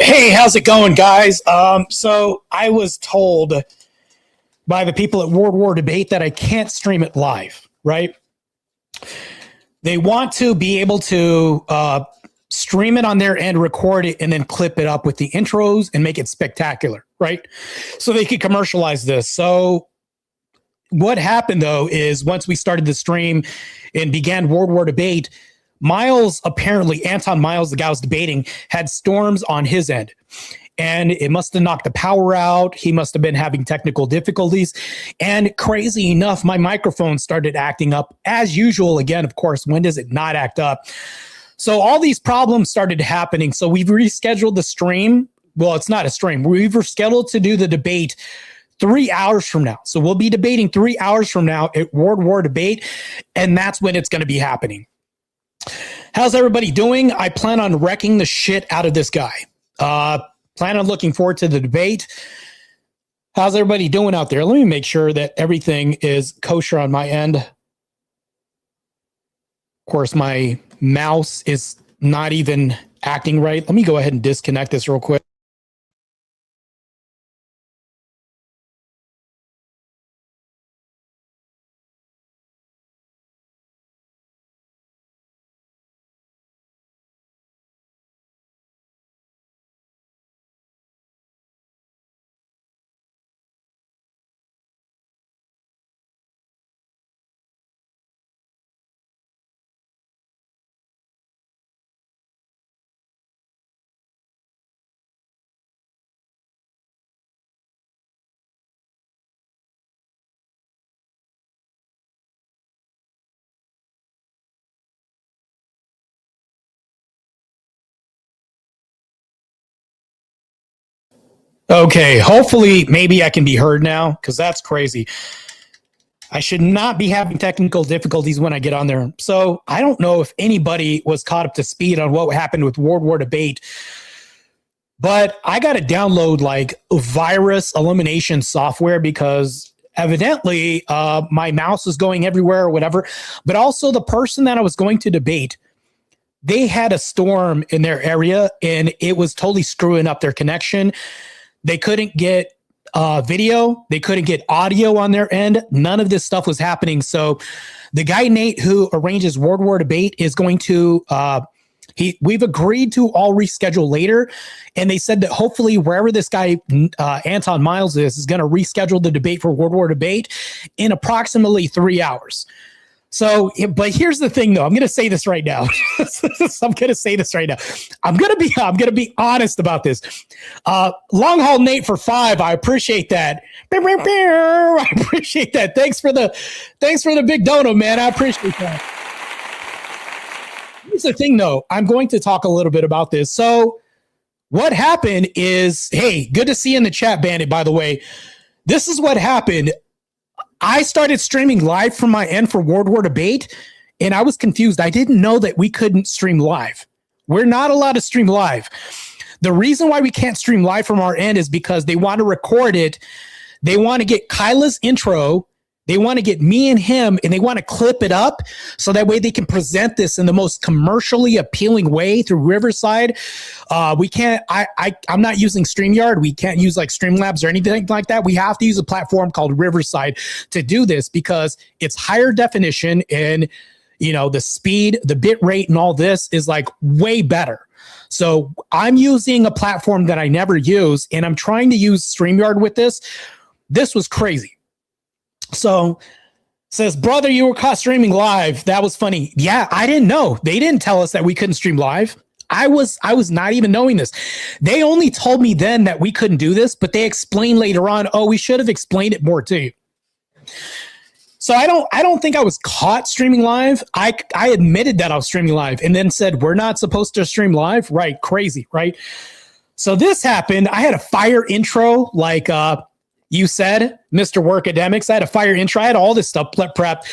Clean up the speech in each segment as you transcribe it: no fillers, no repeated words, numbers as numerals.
Hey, how's it going, guys? So I was told by the people at World War Debate that I can't stream it live, right? They want to be able to stream it on their end, record it, and then clip it up with the intros and make it spectacular, right? So they could commercialize this. So what happened, though, is once we started the stream and began World War Debate, Miles, apparently, Anton Miles, the guy I was debating, had storms on his end. And it must have knocked the power out. He must have been having technical difficulties. And crazy enough, my microphone started acting up as usual. Again, of course, when does it not act up? So all these problems started happening. So we've rescheduled the stream. Well, it's not a stream. We've rescheduled to do the debate 3 hours from now. So we'll be debating 3 hours from now at World War Debate. And that's when it's going to be happening. How's everybody doing? I plan on wrecking the shit out of this guy. Plan on looking forward to the debate. How's everybody doing out there? Let me make sure that everything is kosher on my end. Of course, my mouse is not even acting right. Let me go ahead and disconnect this real quick. Okay, hopefully maybe I can be heard now because that's crazy. I should not be having technical difficulties when I get on there. So I don't know if anybody was caught up to speed on what happened with World War Debate, but I got to download like virus elimination software because evidently my mouse was going everywhere or whatever. But also the person that I was going to debate, they had a storm in their area and it was totally screwing up their connection. They couldn't get video. They couldn't get audio on their end. None of this stuff was happening. So the guy, Nate, who arranges World War Debate is going to, we've agreed to all reschedule later. And they said that hopefully wherever this guy, Anton Miles is going to reschedule the debate for World War Debate in approximately 3 hours. So, but here's the thing, though. I'm going to say this right now. I'm going to say this right now. I'm going to be honest about this. Long haul Nate for 5. I appreciate that. I appreciate that. Thanks for the big dono, man. I appreciate that. Here's the thing, though. I'm going to talk a little bit about this. So, what happened is, hey, good to see you in the chat, Bandit. By the way, this is what happened. I started streaming live from my end for World War Debate, and I was confused. I didn't know that we couldn't stream live. We're not allowed to stream live. The reason why we can't stream live from our end is because they want to record it. They want to get Kyla's intro. They want to get me and him, and they want to clip it up so that way they can present this in the most commercially appealing way through Riverside. We can't, I'm not using StreamYard. We can't use like Streamlabs or anything like that. We have to use a platform called Riverside to do this because it's higher definition and, you know, the speed, the bit rate and all this is like way better. So I'm using a platform that I never use, and I'm trying to use StreamYard with this. This was crazy. So says, brother, you were caught streaming live. That was funny. Yeah, I didn't know. They didn't tell us that we couldn't stream live. I was not even knowing this. They only told me then that we couldn't do this, but they explained later on, oh, we should have explained it more to you. So I don't think I was caught streaming live. I admitted that I was streaming live and then said, we're not supposed to stream live. Right. Crazy. Right. So this happened. I had a fire intro, like, you said, Mr. Workademics. I had a fire intro. I had all this stuff prep.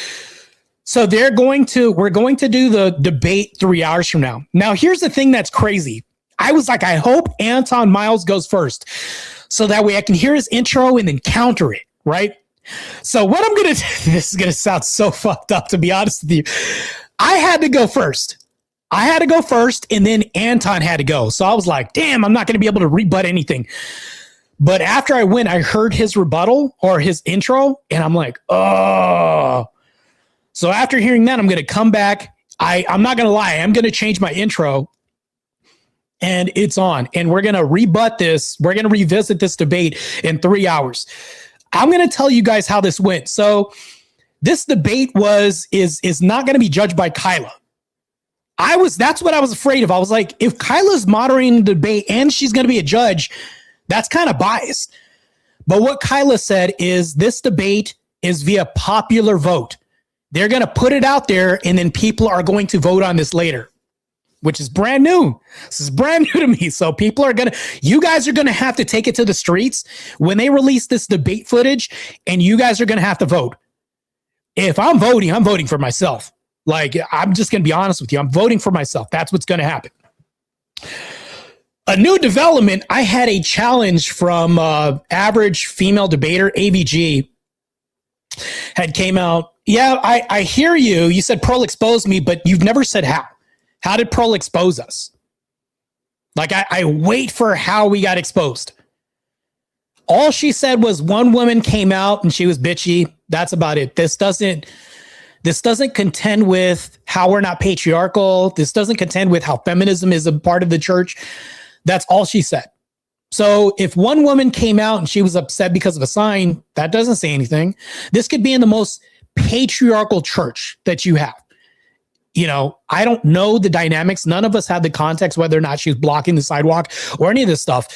So we're going to do the debate 3 hours from now. Now, here's the thing that's crazy. I was like, I hope Anton Miles goes first so that way I can hear his intro and then counter it, right? So what I'm going to, this is going to sound so fucked up, to be honest with you. I had to go first. I had to go first, and then Anton had to go. So I was like, damn, I'm not going to be able to rebut anything. But after I went, I heard his rebuttal or his intro, and I'm like, oh. So after hearing that, I'm going to come back. I'm not going to lie. I'm going to change my intro, and it's on. And we're going to rebut this. We're going to revisit this debate in 3 hours. I'm going to tell you guys how this went. So this debate is not going to be judged by Kyla. That's what I was afraid of. I was like, if Kyla's moderating the debate and she's going to be a judge, that's kind of biased. But what Kyla said is this debate is via popular vote. They're going to put it out there, and then people are going to vote on this later, which is brand new. This is brand new to me. So you guys are going to have to take it to the streets when they release this debate footage, and you guys are going to have to vote. If I'm voting for myself. Like, I'm just going to be honest with you. I'm voting for myself. That's what's going to happen. A new development, I had a challenge from average female debater, AVG, had came out. Yeah, I hear you. You said Pearl exposed me, but you've never said how. How did Pearl expose us? Like, I wait for how we got exposed. All she said was one woman came out and she was bitchy. That's about it. This doesn't contend with how we're not patriarchal. This doesn't contend with how feminism is a part of the church. That's all she said. So if one woman came out and she was upset because of a sign, that doesn't say anything. This could be in the most patriarchal church that you have. You know, I don't know the dynamics. None of us had the context, whether or not she was blocking the sidewalk or any of this stuff.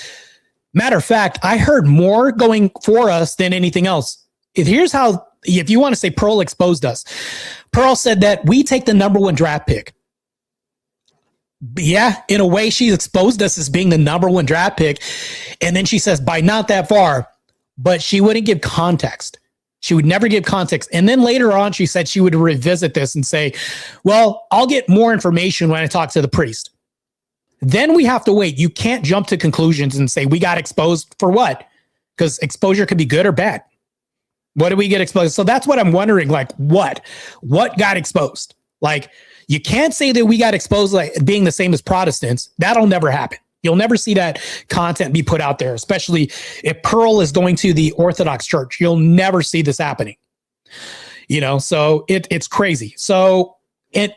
Matter of fact, I heard more going for us than anything else. Here's how, if you want to say Pearl exposed us, Pearl said that we take the number one draft pick. Yeah, in a way, she exposed us as being the number one draft pick. And then she says, by not that far, but she wouldn't give context. She would never give context. And then later on, she said she would revisit this and say, well, I'll get more information when I talk to the priest. Then we have to wait. You can't jump to conclusions and say we got exposed for what? Because exposure could be good or bad. What did we get exposed? So that's what I'm wondering. Like, what got exposed? Like, you can't say that we got exposed like being the same as Protestants. That'll never happen. You'll never see that content be put out there, especially if Pearl is going to the Orthodox Church. You'll never see this happening. You know, so it's crazy. So and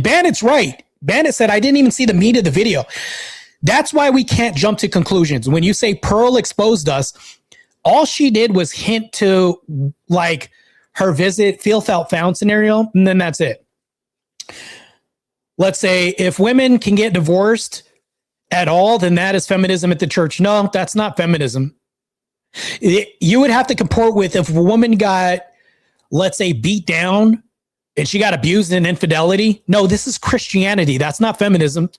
Bandit's right. Bandit said, I didn't even see the meat of the video. That's why we can't jump to conclusions. When you say Pearl exposed us, all she did was hint to like her visit, feel, felt, found scenario, and then that's it. Let's say if women can get divorced at all, then that is feminism at the church. No, that's not feminism. You would have to comport with if a woman got, let's say, beat down and she got abused in infidelity. No, this is Christianity. That's not feminism.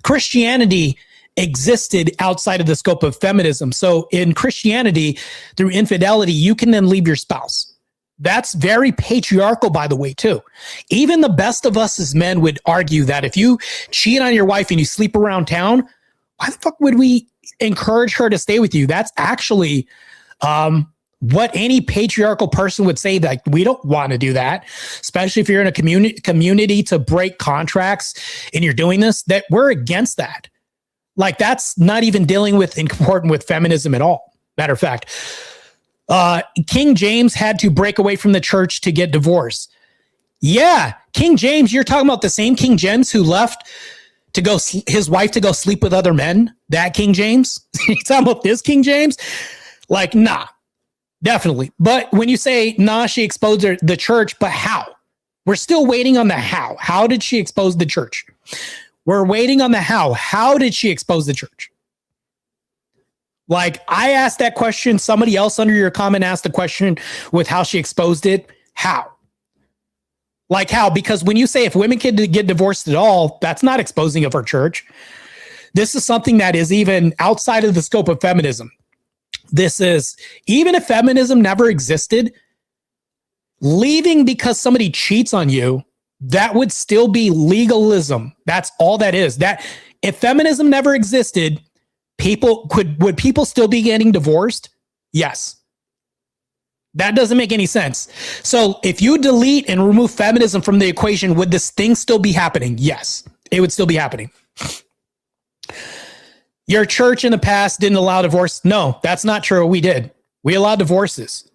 Christianity existed outside of the scope of feminism. So in Christianity, through infidelity, you can then leave your spouse. That's very patriarchal, by the way, too. Even the best of us as men would argue that if you cheat on your wife and you sleep around town, why the fuck would we encourage her to stay with you? That's actually what any patriarchal person would say, that we don't want to do that, especially if you're in a community to break contracts and you're doing this, that we're against that. Like, that's not even dealing with important with feminism at all. Matter of fact, King James had to break away from the church to get divorced. Yeah, King James, you're talking about the same King James who left to go, his wife to go sleep with other men? That King James? You're talking about this King James? Like, nah, definitely. But when you say, nah, she exposed the church, but how? We're still waiting on the how. How did she expose the church? We're waiting on the how. How did she expose the church? Like, I asked that question. Somebody else under your comment asked the question with how she exposed it. How? Like, how? Because when you say if women can get divorced at all, that's not exposing of our church. This is something that is even outside of the scope of feminism. This is, even if feminism never existed, leaving because somebody cheats on you, that would still be legalism. That's all that is. That if feminism never existed, would people still be getting divorced? Yes. That doesn't make any sense. So if you delete and remove feminism from the equation, would this thing still be happening? Yes. it would still be happening. Your church in the past didn't allow divorce. No, that's not true. We did. We allowed divorces.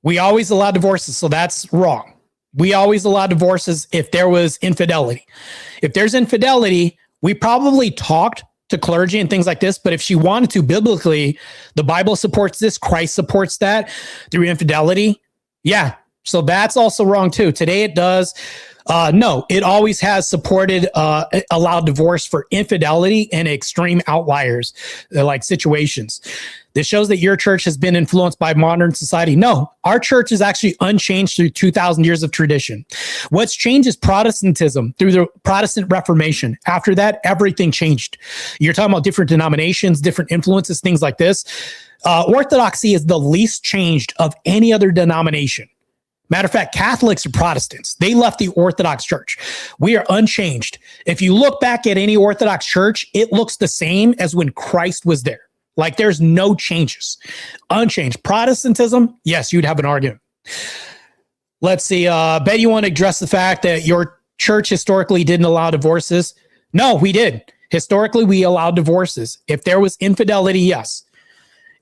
We always allowed divorces. So that's wrong. We always allowed divorces if there was infidelity. If there's infidelity, we probably talked to clergy and things like this. But if she wanted to, biblically, the Bible supports this. Christ supports that through infidelity. Yeah. So that's also wrong too. Today it does. No, it always has supported, allowed divorce for infidelity and extreme outliers, like situations. This shows that your church has been influenced by modern society. No, our church is actually unchanged through 2,000 years of tradition. What's changed is Protestantism through the Protestant Reformation. After that, everything changed. You're talking about different denominations, different influences, things like this. Orthodoxy is the least changed of any other denomination. Matter of fact, Catholics are Protestants. They left the Orthodox Church. We are unchanged. If you look back at any Orthodox church, it looks the same as when Christ was there. Like there's no changes. Unchanged. Protestantism, yes, you'd have an argument. Let's see. Bet you want to address the fact that your church historically didn't allow divorces. No, we did. Historically, we allowed divorces. If there was infidelity, yes,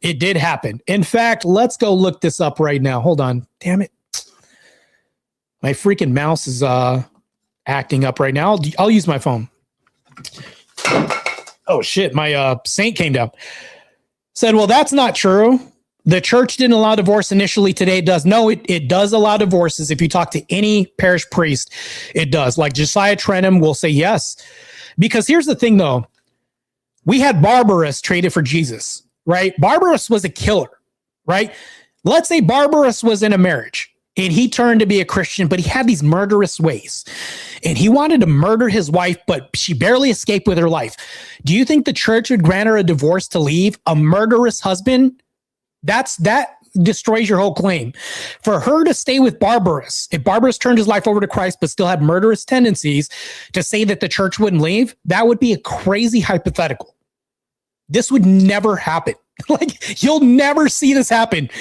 it did happen. In fact, let's go look this up right now. Hold on. Damn it. My freaking mouse is acting up right now. I'll use my phone. Oh, shit. My saint came down. Said, well, that's not true. The church didn't allow divorce initially. Today it does. No, it does allow divorces. If you talk to any parish priest, it does. Like Josiah Trenham will say yes. Because here's the thing, though. We had Barbarus traded for Jesus, right? Barbarus was a killer, right? Let's say Barbarus was in a marriage. And he turned to be a Christian, but he had these murderous ways. And he wanted to murder his wife, but she barely escaped with her life. Do you think the church would grant her a divorce to leave a murderous husband? That destroys your whole claim. For her to stay with Barbarus, if Barbarus turned his life over to Christ, but still had murderous tendencies, to say that the church wouldn't leave, that would be a crazy hypothetical. This would never happen. Like, you'll never see this happen.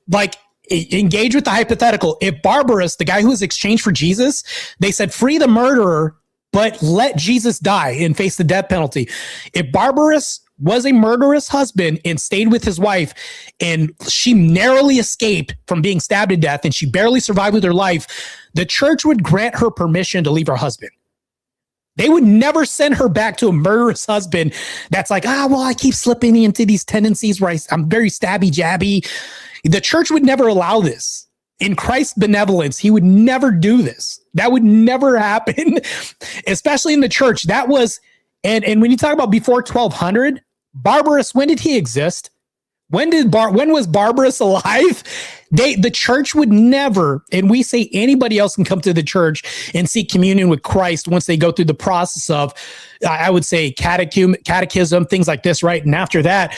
Like, engage with the hypothetical. If Barbarus, the guy who was exchanged for Jesus, they said, free the murderer, but let Jesus die and face the death penalty. If Barbarus was a murderous husband and stayed with his wife and she narrowly escaped from being stabbed to death and she barely survived with her life, the church would grant her permission to leave her husband. They would never send her back to a murderous husband that's like, well, I keep slipping into these tendencies where I'm very stabby jabby. The church would never allow this. In Christ's benevolence, he would never do this. That would never happen, especially in the church. That was, and when you talk about before 1200, Barbarus, when did he exist? When was Barbarus alive? The church would never, and we say anybody else can come to the church and seek communion with Christ once they go through the process of, I would say, catechism, things like this, right? And after that,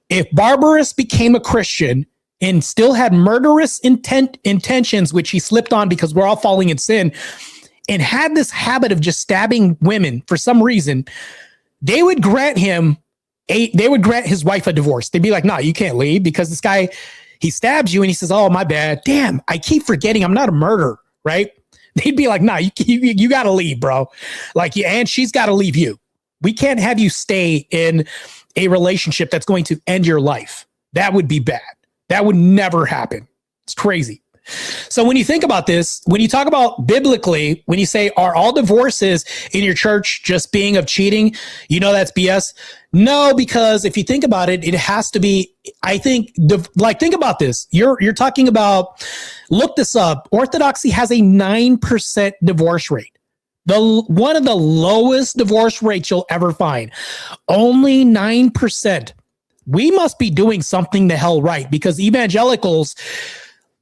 if Barbarus became a Christian and still had murderous intentions, which he slipped on because we're all falling in sin, and had this habit of just stabbing women for some reason, they would grant his wife a divorce. They'd be like, no, you can't leave because this guy, he stabs you and he says, oh, my bad. Damn, I keep forgetting I'm not a murderer, right? They'd be like, nah, you got to leave, bro. Like, and she's got to leave you. We can't have you stay in a relationship that's going to end your life. That would be bad. That would never happen. It's crazy. So when you think about this, when you talk about biblically, when you say, are all divorces in your church just being of cheating? You know, that's BS. No, because if you think about it, it has to be, I think, think about this. You're talking about, look this up. Orthodoxy has a 9% divorce rate. One of the lowest divorce rates you'll ever find. Only 9%. We must be doing something the hell right, because evangelicals,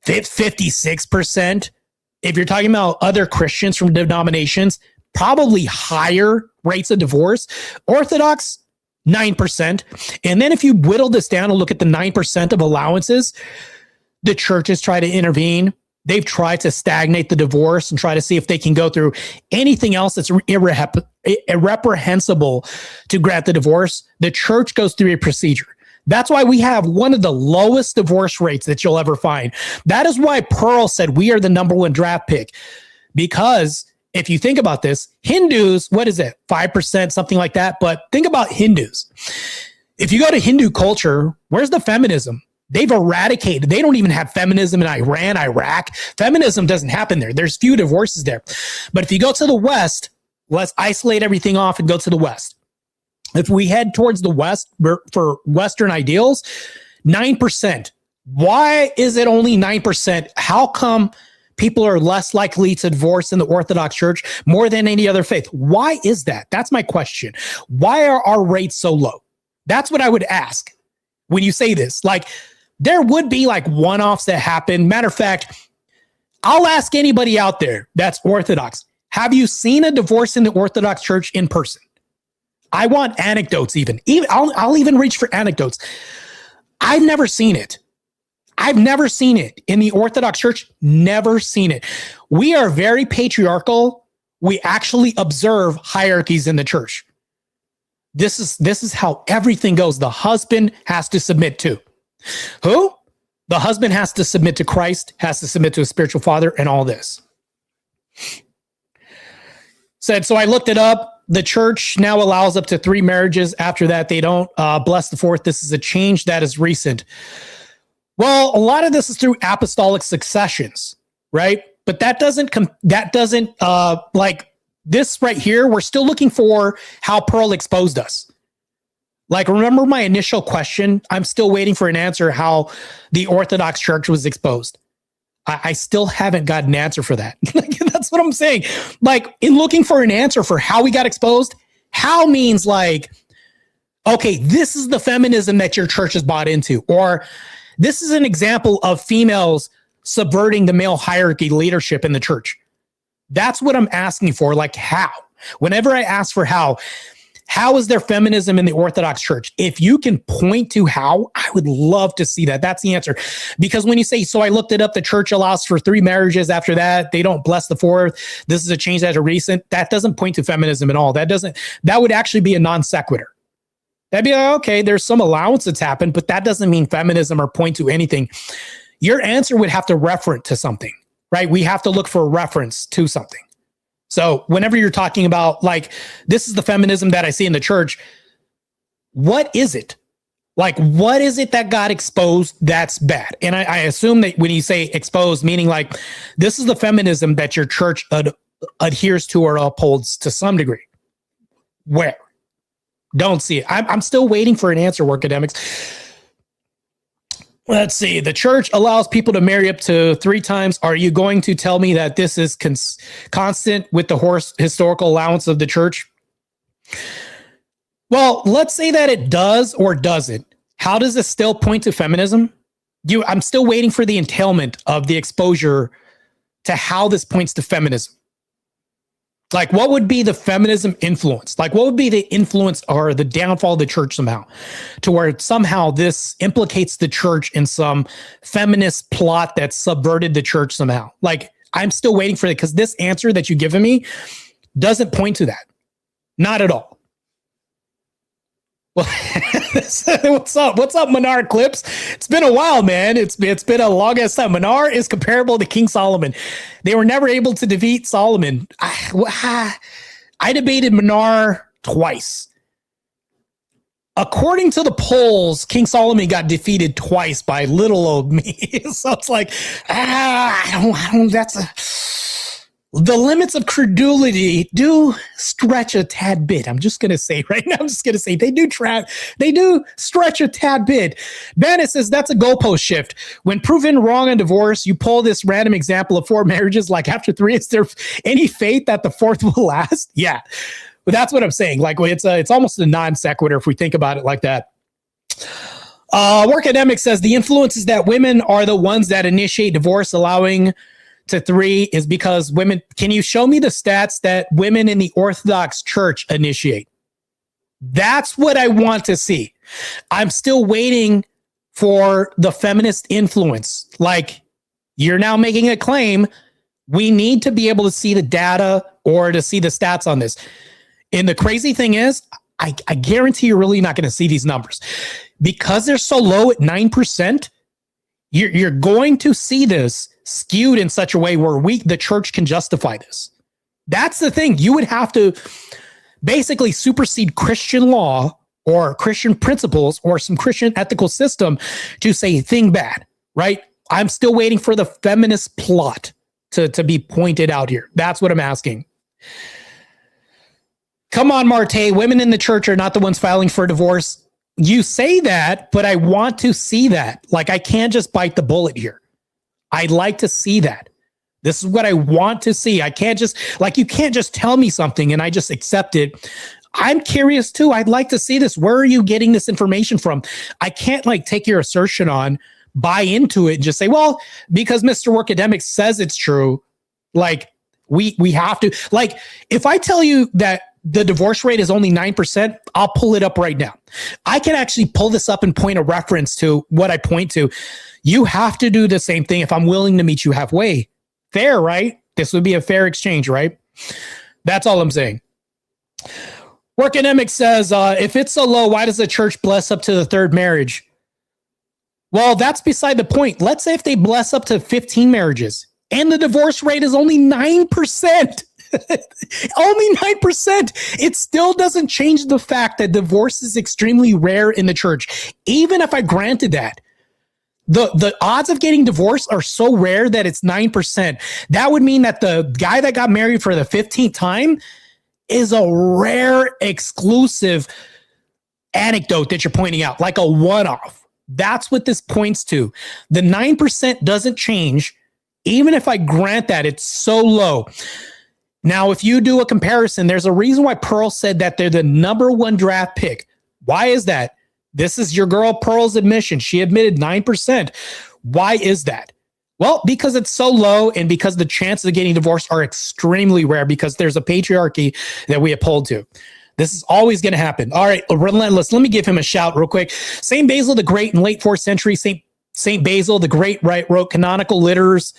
56%. If you're talking about other Christians from denominations, probably higher rates of divorce. Orthodox, 9%. And then if you whittle this down and look at the 9% of allowances, the churches try to intervene. They've tried to stagnate the divorce and try to see if they can go through anything else that's irreprehensible to grant the divorce. The church goes through a procedure. That's why we have one of the lowest divorce rates that you'll ever find. That is why Pearl said we are the number one draft pick, because if you think about this, Hindus, what is it? 5%, something like that. But think about Hindus. If you go to Hindu culture, where's the feminism? They've eradicated. They don't even have feminism in Iran, Iraq. Feminism doesn't happen there. There's few divorces there. But if you go to the West, let's isolate everything off and go to the West. If we head towards the West for Western ideals, 9%. Why is it only 9%? How come people are less likely to divorce in the Orthodox Church more than any other faith? Why is that? That's my question. Why are our rates so low? That's what I would ask when you say this. Like, there would be like one-offs that happen. Matter of fact, I'll ask anybody out there that's Orthodox. Have you seen a divorce in the Orthodox Church in person? I want anecdotes even. I'll even reach for anecdotes. I've never seen it. I've never seen it in the Orthodox Church. Never seen it. We are very patriarchal. We actually observe hierarchies in the church. This is how everything goes. The husband has to submit to who? The husband has to submit to Christ, has to submit to a spiritual father, and all this. So I looked it up. The church now allows up to 3 marriages. After that, they don't bless the fourth. This is a change that is recent. Well, a lot of this is through apostolic successions, right? But that doesn't like this right here. We're still looking for how Pearl exposed us. Like, remember my initial question? I'm still waiting for an answer how the Orthodox Church was exposed. I still haven't got an answer for that. That's what I'm saying. Like, in looking for an answer for how we got exposed, how means like, okay, this is the feminism that your church has bought into, or this is an example of females subverting the male hierarchy leadership in the church. That's what I'm asking for. Like, how? Whenever I ask for how is there feminism in the Orthodox Church? If you can point to how, I would love to see that. That's the answer. Because when you say, so I looked it up, the church allows for 3 marriages. After that, they don't bless the fourth. This is a change that is recent. That doesn't point to feminism at all. That would actually be a non sequitur. That'd be like, okay, there's some allowance that's happened, but that doesn't mean feminism or point to anything. Your answer would have to reference to something, right? We have to look for a reference to something. So whenever you're talking about like, this is the feminism that I see in the church, what is it? Like, what is it that got exposed that's bad? And I assume that when you say exposed, meaning like, this is the feminism that your church adheres to or upholds to some degree. Where? Don't see it. I'm still waiting for an answer, Workademics. Let's see. The church allows people to marry up to 3 times. Are you going to tell me that this is constant with the historical allowance of the church? Well, let's say that it does or doesn't. How does this still point to feminism? I'm still waiting for the entailment of the exposure to how this points to feminism. Like, what would be the feminism influence? Like, what would be the influence or the downfall of the church somehow to where somehow this implicates the church in some feminist plot that subverted the church somehow? Like, I'm still waiting for it because this answer that you've given me doesn't point to that. Not at all. Well, what's up? What's up, Minar Clips? It's been a while, man. It's been a long ass time. Minar is comparable to King Solomon. They were never able to defeat Solomon. I debated Minar twice. According to the polls, King Solomon got defeated twice by little old me. So it's like, I don't, the limits of credulity do stretch a tad bit. I'm just going to say right now, they do stretch a tad bit. Bennett says that's a goalpost shift. When proven wrong on divorce, you pull this random example of 4 marriages. Like after 3, is there any faith that the 4th will last? Yeah. But that's what I'm saying. Like it's almost a non sequitur if we think about it like that. Workademic says the influence is that women are the ones that initiate divorce, allowing to 3 is because women. Can you show me the stats that women in the Orthodox Church initiate? That's what I want to see. I'm still waiting for the feminist influence. Like, you're now making a claim. We need to be able to see the data or to see the stats on this. And the crazy thing is, I guarantee you're really not going to see these numbers because they're so low at 9%. You're going to see this skewed in such a way where the church can justify this. That's the thing. You would have to basically supersede Christian law or Christian principles or some Christian ethical system to say thing bad, right? I'm still waiting for the feminist plot to be pointed out here. That's what I'm asking. Come on, Marte. Women in the church are not the ones filing for divorce. You say that, but I want to see that. Like, I can't just bite the bullet here. I'd like to see that. This is what I want to see. I can't just, like, you can't just tell me something and I just accept it. I'm curious too. I'd like to see this. Where are you getting this information from? I can't like take your assertion on, buy into it and just say, well, because Mr. Workademic says it's true. Like, we have to, like, if I tell you that the divorce rate is only 9%, I'll pull it up right now. I can actually pull this up and point a reference to what I point to. You have to do the same thing if I'm willing to meet you halfway. Fair, right? This would be a fair exchange, right? That's all I'm saying. Workademic says, if it's so low, why does the church bless up to the third marriage? Well, that's beside the point. Let's say if they bless up to 15 marriages and the divorce rate is only 9%. Only 9%. It still doesn't change the fact that divorce is extremely rare in the church. Even if I granted that, the odds of getting divorced are so rare that it's 9%. That would mean that the guy that got married for the 15th time is a rare, exclusive anecdote that you're pointing out, like a one-off. That's what this points to. The 9% doesn't change. Even if I grant that, it's so low. Now, if you do a comparison, there's a reason why Pearl said that they're the number one draft pick. Why is that? This is your girl Pearl's admission. She admitted 9%. Why is that? Well, because it's so low and because the chances of getting divorced are extremely rare because there's a patriarchy that we uphold to. This is always going to happen. All right, Relentless. Let me give him a shout real quick. St. Basil the Great in late 4th century, St. Basil the Great wrote canonical letters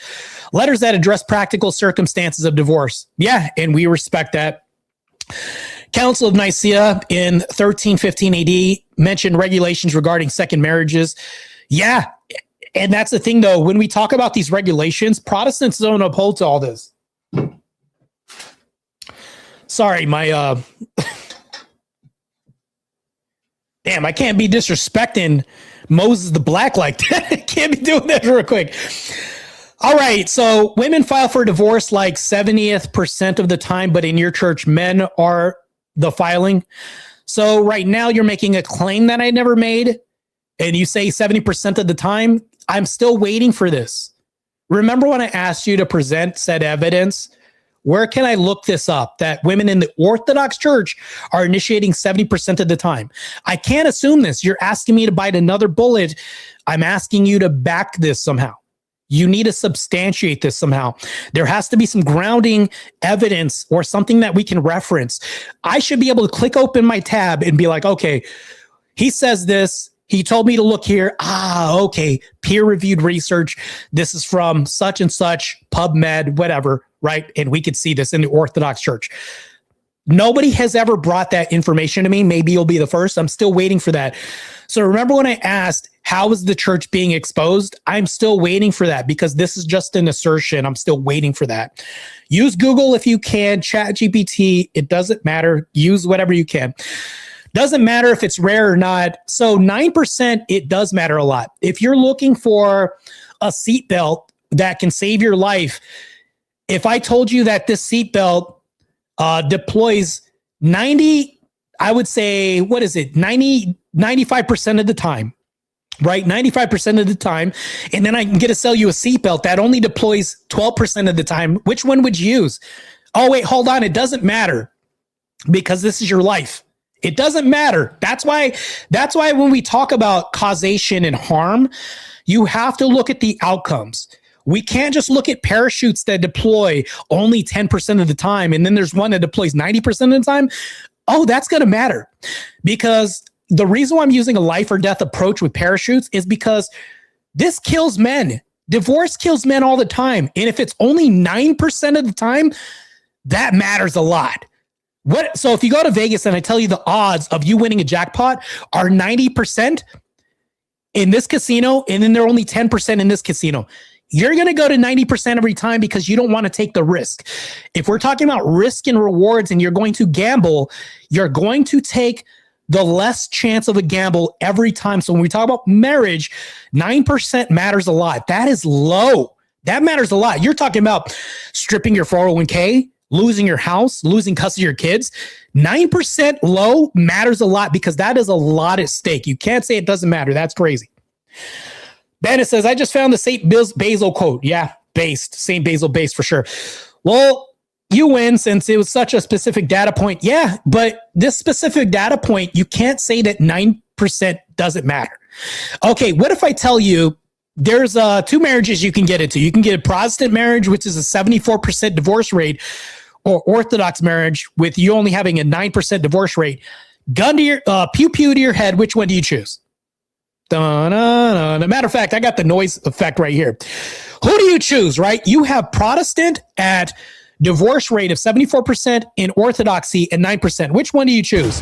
that address practical circumstances of divorce. Yeah, and we respect that. Council of Nicaea in 1315 AD mentioned regulations regarding second marriages. Yeah, and that's the thing, though. When we talk about these regulations, Protestants don't uphold to all this. Sorry, my... Damn, I can't be disrespecting Moses the Black like that. Can't be doing that real quick. All right, so women file for divorce like 70th% of the time, but in your church, men are the filing. So right now you're making a claim that I never made, and you say 70% of the time. I'm still waiting for this. Remember when I asked you to present said evidence? Where can I look this up? That women in the Orthodox Church are initiating 70% of the time. I can't assume this. You're asking me to bite another bullet. I'm asking you to back this somehow. You need to substantiate this somehow. There has to be some grounding evidence or something that we can reference. I should be able to click open my tab and be like, okay, he says this. He told me to look here. Okay. Peer-reviewed research. This is from such and such, PubMed, whatever, right? And we could see this in the Orthodox Church. Nobody has ever brought that information to me. Maybe you'll be the first. I'm still waiting for that. So remember when I asked, how is the church being exposed? I'm still waiting for that because this is just an assertion. I'm still waiting for that. Use Google if you can, ChatGPT. It doesn't matter. Use whatever you can. Doesn't matter if it's rare or not. So 9%, it does matter a lot. If you're looking for a seatbelt that can save your life, if I told you that this seatbelt deploys 90, I would say, 95% of the time, right? 95% of the time. And then I can get to sell you a seatbelt that only deploys 12% of the time. Which one would you use? Oh, wait, hold on. It doesn't matter because this is your life. It doesn't matter. That's why when we talk about causation and harm, you have to look at the outcomes. We can't just look at parachutes that deploy only 10% of the time, and then there's one that deploys 90% of the time. Oh, that's going to matter. Because the reason why I'm using a life or death approach with parachutes is because this kills men. Divorce kills men all the time. And if it's only 9% of the time, that matters a lot. So if you go to Vegas and I tell you the odds of you winning a jackpot are 90% in this casino, and then they're only 10% in this casino, you're going to go to 90% every time because you don't want to take the risk. If we're talking about risk and rewards and you're going to gamble, you're going to take the less chance of a gamble every time. So when we talk about marriage, 9% matters a lot. That is low. That matters a lot. You're talking about stripping your 401k, losing your house, losing custody of your kids. 9% low matters a lot because that is a lot at stake. You can't say it doesn't matter. That's crazy. Bennett says, I just found the St. Basil quote. Yeah, based. St. Basil based for sure. Well, you win since it was such a specific data point. Yeah, but this specific data point, you can't say that 9% doesn't matter. Okay, what if I tell you there's two marriages you can get into? You can get a Protestant marriage, which is a 74% divorce rate, or Orthodox marriage with you only having a 9% divorce rate. Gun to your, pew pew to your head, which one do you choose? Matter of fact, I got the noise effect right here. Who do you choose, right? You have Protestant at divorce rate of 74% in Orthodoxy and 9%. Which one do you choose?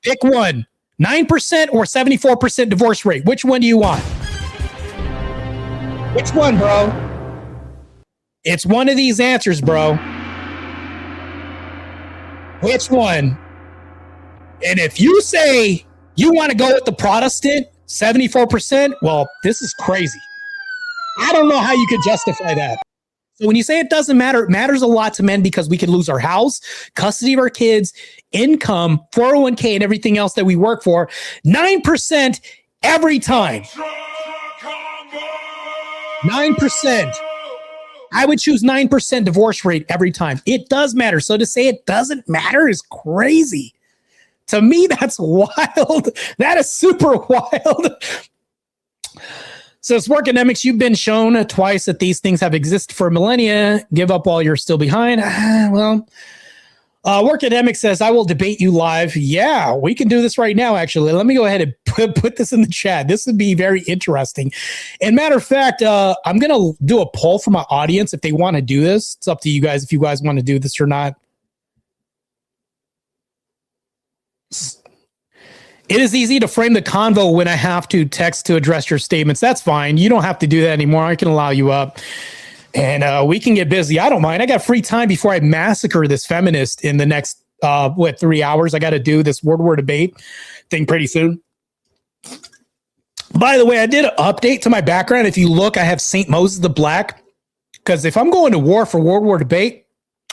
Pick one. 9% or 74% divorce rate. Which one do you want? Which one, bro? It's one of these answers, bro. Which one? And if you say you want to go with the Protestant, 74%, well, this is crazy. I don't know how you could justify that. So when you say it doesn't matter, it matters a lot to men because we could lose our house, custody of our kids, income, 401k, and everything else that we work for. 9% every time. 9%. I would choose 9% divorce rate every time. It does matter. So to say it doesn't matter is crazy. To me, that's wild. That is super wild. So it's Workademics. You've been shown twice that these things have existed for millennia. Give up while you're still behind. Workademics says, I will debate you live. Yeah, we can do this right now, actually. Let me go ahead and put this in the chat. This would be very interesting. And matter of fact, I'm going to do a poll for my audience if they want to do this. It's up to you guys if you guys want to do this or not. It is easy to frame the convo when I have to text to address your statements. That's fine. You don't have to do that anymore. I can allow you up. And we can get busy. I don't mind. I got free time before I massacre this feminist in the next, 3 hours. I got to do this World War debate thing pretty soon. By the way, I did an update to my background. If you look, I have St. Moses the Black. Because if I'm going to war for World War debate,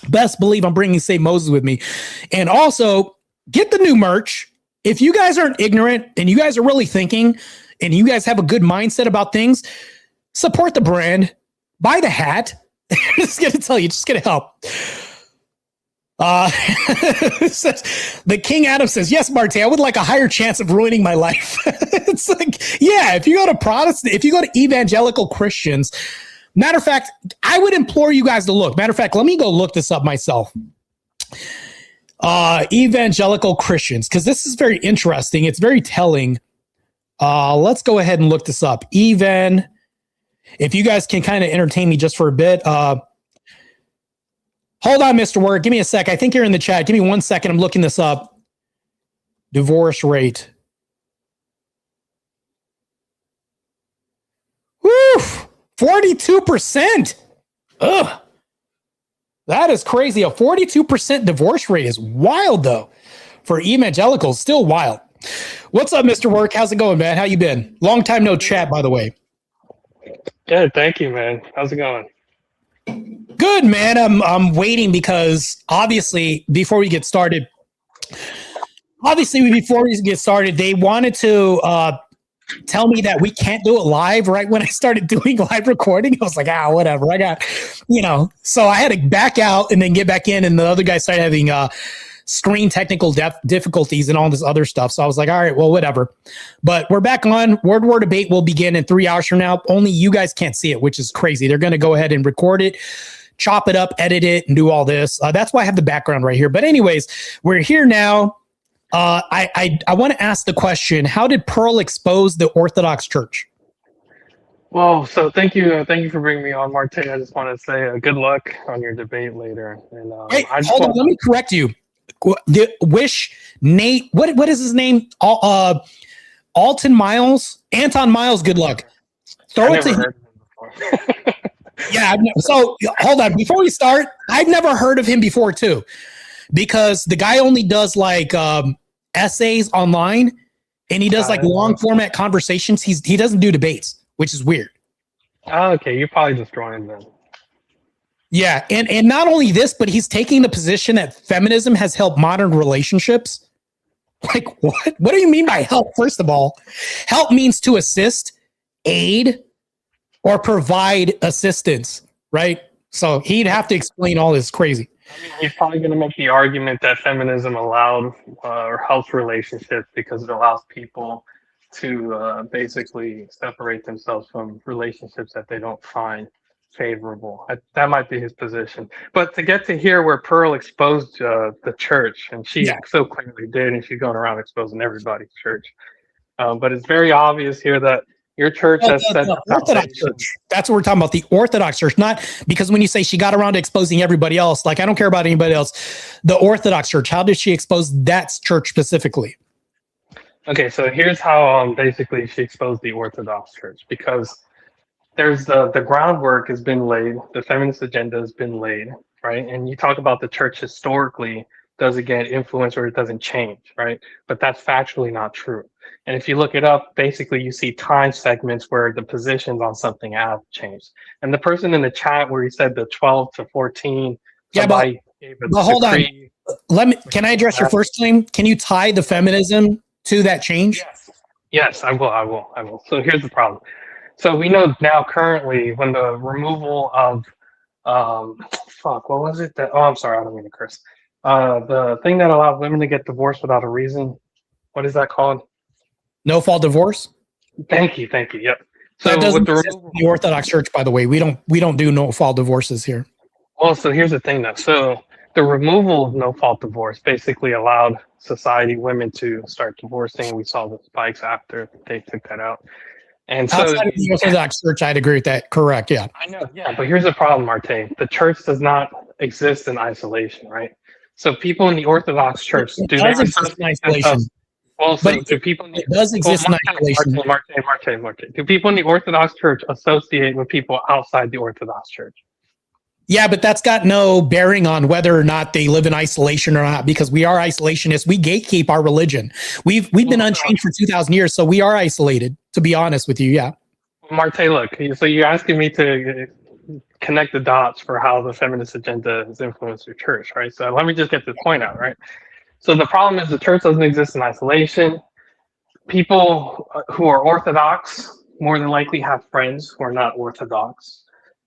best believe I'm bringing St. Moses with me. And also, get the new merch. If you guys aren't ignorant and you guys are really thinking and you guys have a good mindset about things, support the brand, buy the hat. I'm just going to tell you, just going to help. The King Adam says, yes, Marte, I would like a higher chance of ruining my life. It's like, yeah, if you go to Protestant, if you go to evangelical Christians, matter of fact, I would implore you guys to look. Matter of fact, let me go look this up myself. Evangelical Christians, because this is very interesting. It's very telling. Let's go ahead and look this up. If you guys can kind of entertain me just for a bit. Hold on, Mr. Word. Give me a sec. I think you're in the chat. Give me 1 second. I'm looking this up. Divorce rate. Woo! 42%. Ugh. That is crazy. A 42% divorce rate is wild, though. For evangelicals, still wild. What's up, Mr. Work? How's it going, man? How you been? Long time no chat, by the way. Good, thank you, man. How's it going? Good, man. I'm waiting because obviously before we get started, they wanted to tell me that we can't do it live right when I started doing live recording. I was like, whatever. I got, so I had to back out and then get back in. And the other guy started having screen technical difficulties and all this other stuff. So I was like, all right, well, whatever. But we're back on. World War Debate will begin in 3 hours from now. Only you guys can't see it, which is crazy. They're going to go ahead and record it, chop it up, edit it, and do all this. That's why I have the background right here. But anyways, we're here now. I want to ask the question, how did Pearl expose the Orthodox Church? Well, so thank you for bringing me on, Marte. I just want to say good luck on your debate later. And hey, hold on, let me correct you. Wish Nate, what is his name? Anton Miles, good luck. Throw it to him. Yeah. So hold on. Before we start, I've never heard of him before too, because the guy only does like essays online, and he does like long format conversations. He doesn't do debates, which is weird. Oh, okay. You probably just joined then. Yeah. And not only this, but he's taking the position that feminism has helped modern relationships. Like what? What do you mean by help? First of all, help means to assist, aid, or provide assistance, right? So he'd have to explain all this crazy. I mean, he's probably going to make the argument that feminism allowed or helps relationships because it allows people to basically separate themselves from relationships that they don't find favorable. That might be his position. But to get to here where Pearl exposed the church, and she so clearly did, and she's going around exposing everybody's church. But it's very obvious here that your church has said the Orthodox Church. That's what we're talking about, the Orthodox Church. Not because when you say she got around to exposing everybody else, like I don't care about anybody else. The Orthodox Church, how did she expose that church specifically? Okay, so here's how basically she exposed the Orthodox Church, because there's the groundwork has been laid, the feminist agenda has been laid, right? And you talk about the church historically, does it get influenced or it doesn't change, right? But that's factually not true. And if you look it up, basically you see time segments where the positions on something have changed. And the person in the chat where he said the 12 to 14, but hold on. Can I address your first claim? Can you tie the feminism to that change? Yes, I will. So here's the problem. So we know now currently when the removal of what was it that I'm sorry, I don't mean to curse. The thing that allowed women to get divorced without a reason, what is that called? No fault divorce? Thank you. Yep. So that doesn't exist in the Orthodox Church, by the way. We don't do no fault divorces here. Well, so here's the thing though. So the removal of no fault divorce basically allowed women to start divorcing. We saw the spikes after they took that out. And so outside of the Orthodox Church, I'd agree with that. Correct. Yeah. I know. Yeah. But here's the problem, Marte. The church does not exist in isolation, right? So people in the Orthodox Church do they exist in isolation? Well, so do people it does exist in isolation. Marte. Do people in the Orthodox Church associate with people outside the Orthodox Church? Yeah, but that's got no bearing on whether or not they live in isolation or not, because we are isolationists. We gatekeep our religion. We've been unchanged for 2,000 years, so we are isolated, to be honest with you, yeah. Marte, look, so you're asking me to connect the dots for how the feminist agenda has influenced your church, right? So let me just get this point out, right? So the problem is the church doesn't exist in isolation. People who are Orthodox more than likely have friends who are not Orthodox.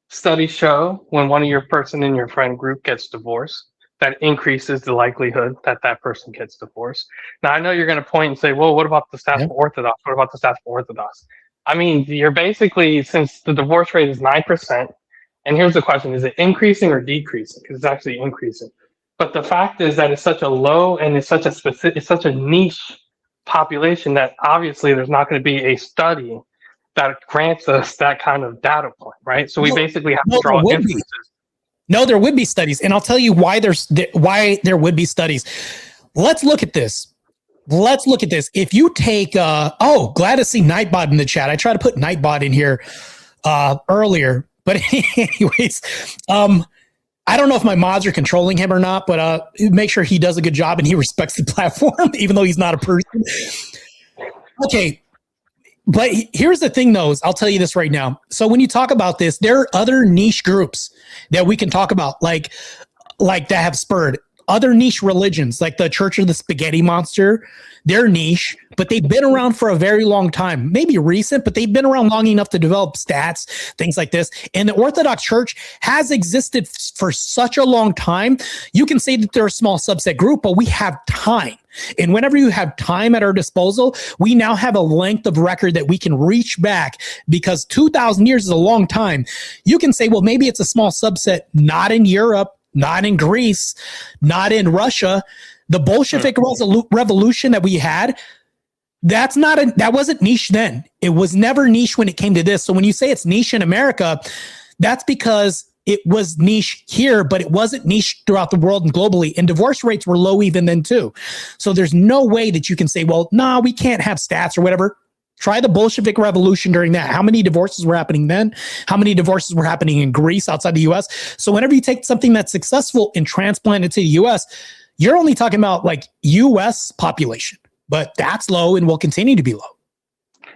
Studies show when one of your person in your friend group gets divorced, that increases the likelihood that that person gets divorced. Now, I know you're going to point and say, well, what about the staff of Orthodox? What about the staff of Orthodox? I mean, you're basically, since the divorce rate is 9%, and here's the question, is it increasing or decreasing? Because it's actually increasing. But the fact is that it's such a low and it's such a niche population that obviously there's not going to be a study that grants us that kind of data point, right? So we basically have to draw inferences. No, there would be studies, and I'll tell you why there would be studies. Let's look at this. If you take, glad to see Nightbot in the chat. I tried to put Nightbot in here earlier, but anyways, I don't know if my mods are controlling him or not, but make sure he does a good job and he respects the platform, even though he's not a person. Okay. But here's the thing, though, I'll tell you this right now. So when you talk about this, there are other niche groups that we can talk about, like that have spurred other niche religions, like the Church of the Spaghetti Monster. They're niche, but they've been around for a very long time. Maybe recent, but they've been around long enough to develop stats, things like this. And the Orthodox Church has existed for such a long time. You can say that they're a small subset group, but we have time. And whenever you have time at our disposal, we now have a length of record that we can reach back, because 2,000 years is a long time. You can say, well, maybe it's a small subset, not in Europe, not in Greece, not in Russia. The Bolshevik revolution that we had, that wasn't niche then. It was never niche when it came to this. So when you say it's niche in America, that's because it was niche here, but it wasn't niche throughout the world and globally. And divorce rates were low even then too. So there's no way that you can say, well, no, we can't have stats or whatever. Try the Bolshevik Revolution during that. How many divorces were happening then? How many divorces were happening in Greece outside the US? So whenever you take something that's successful and transplant it to the US, you're only talking about like US population, but that's low and will continue to be low.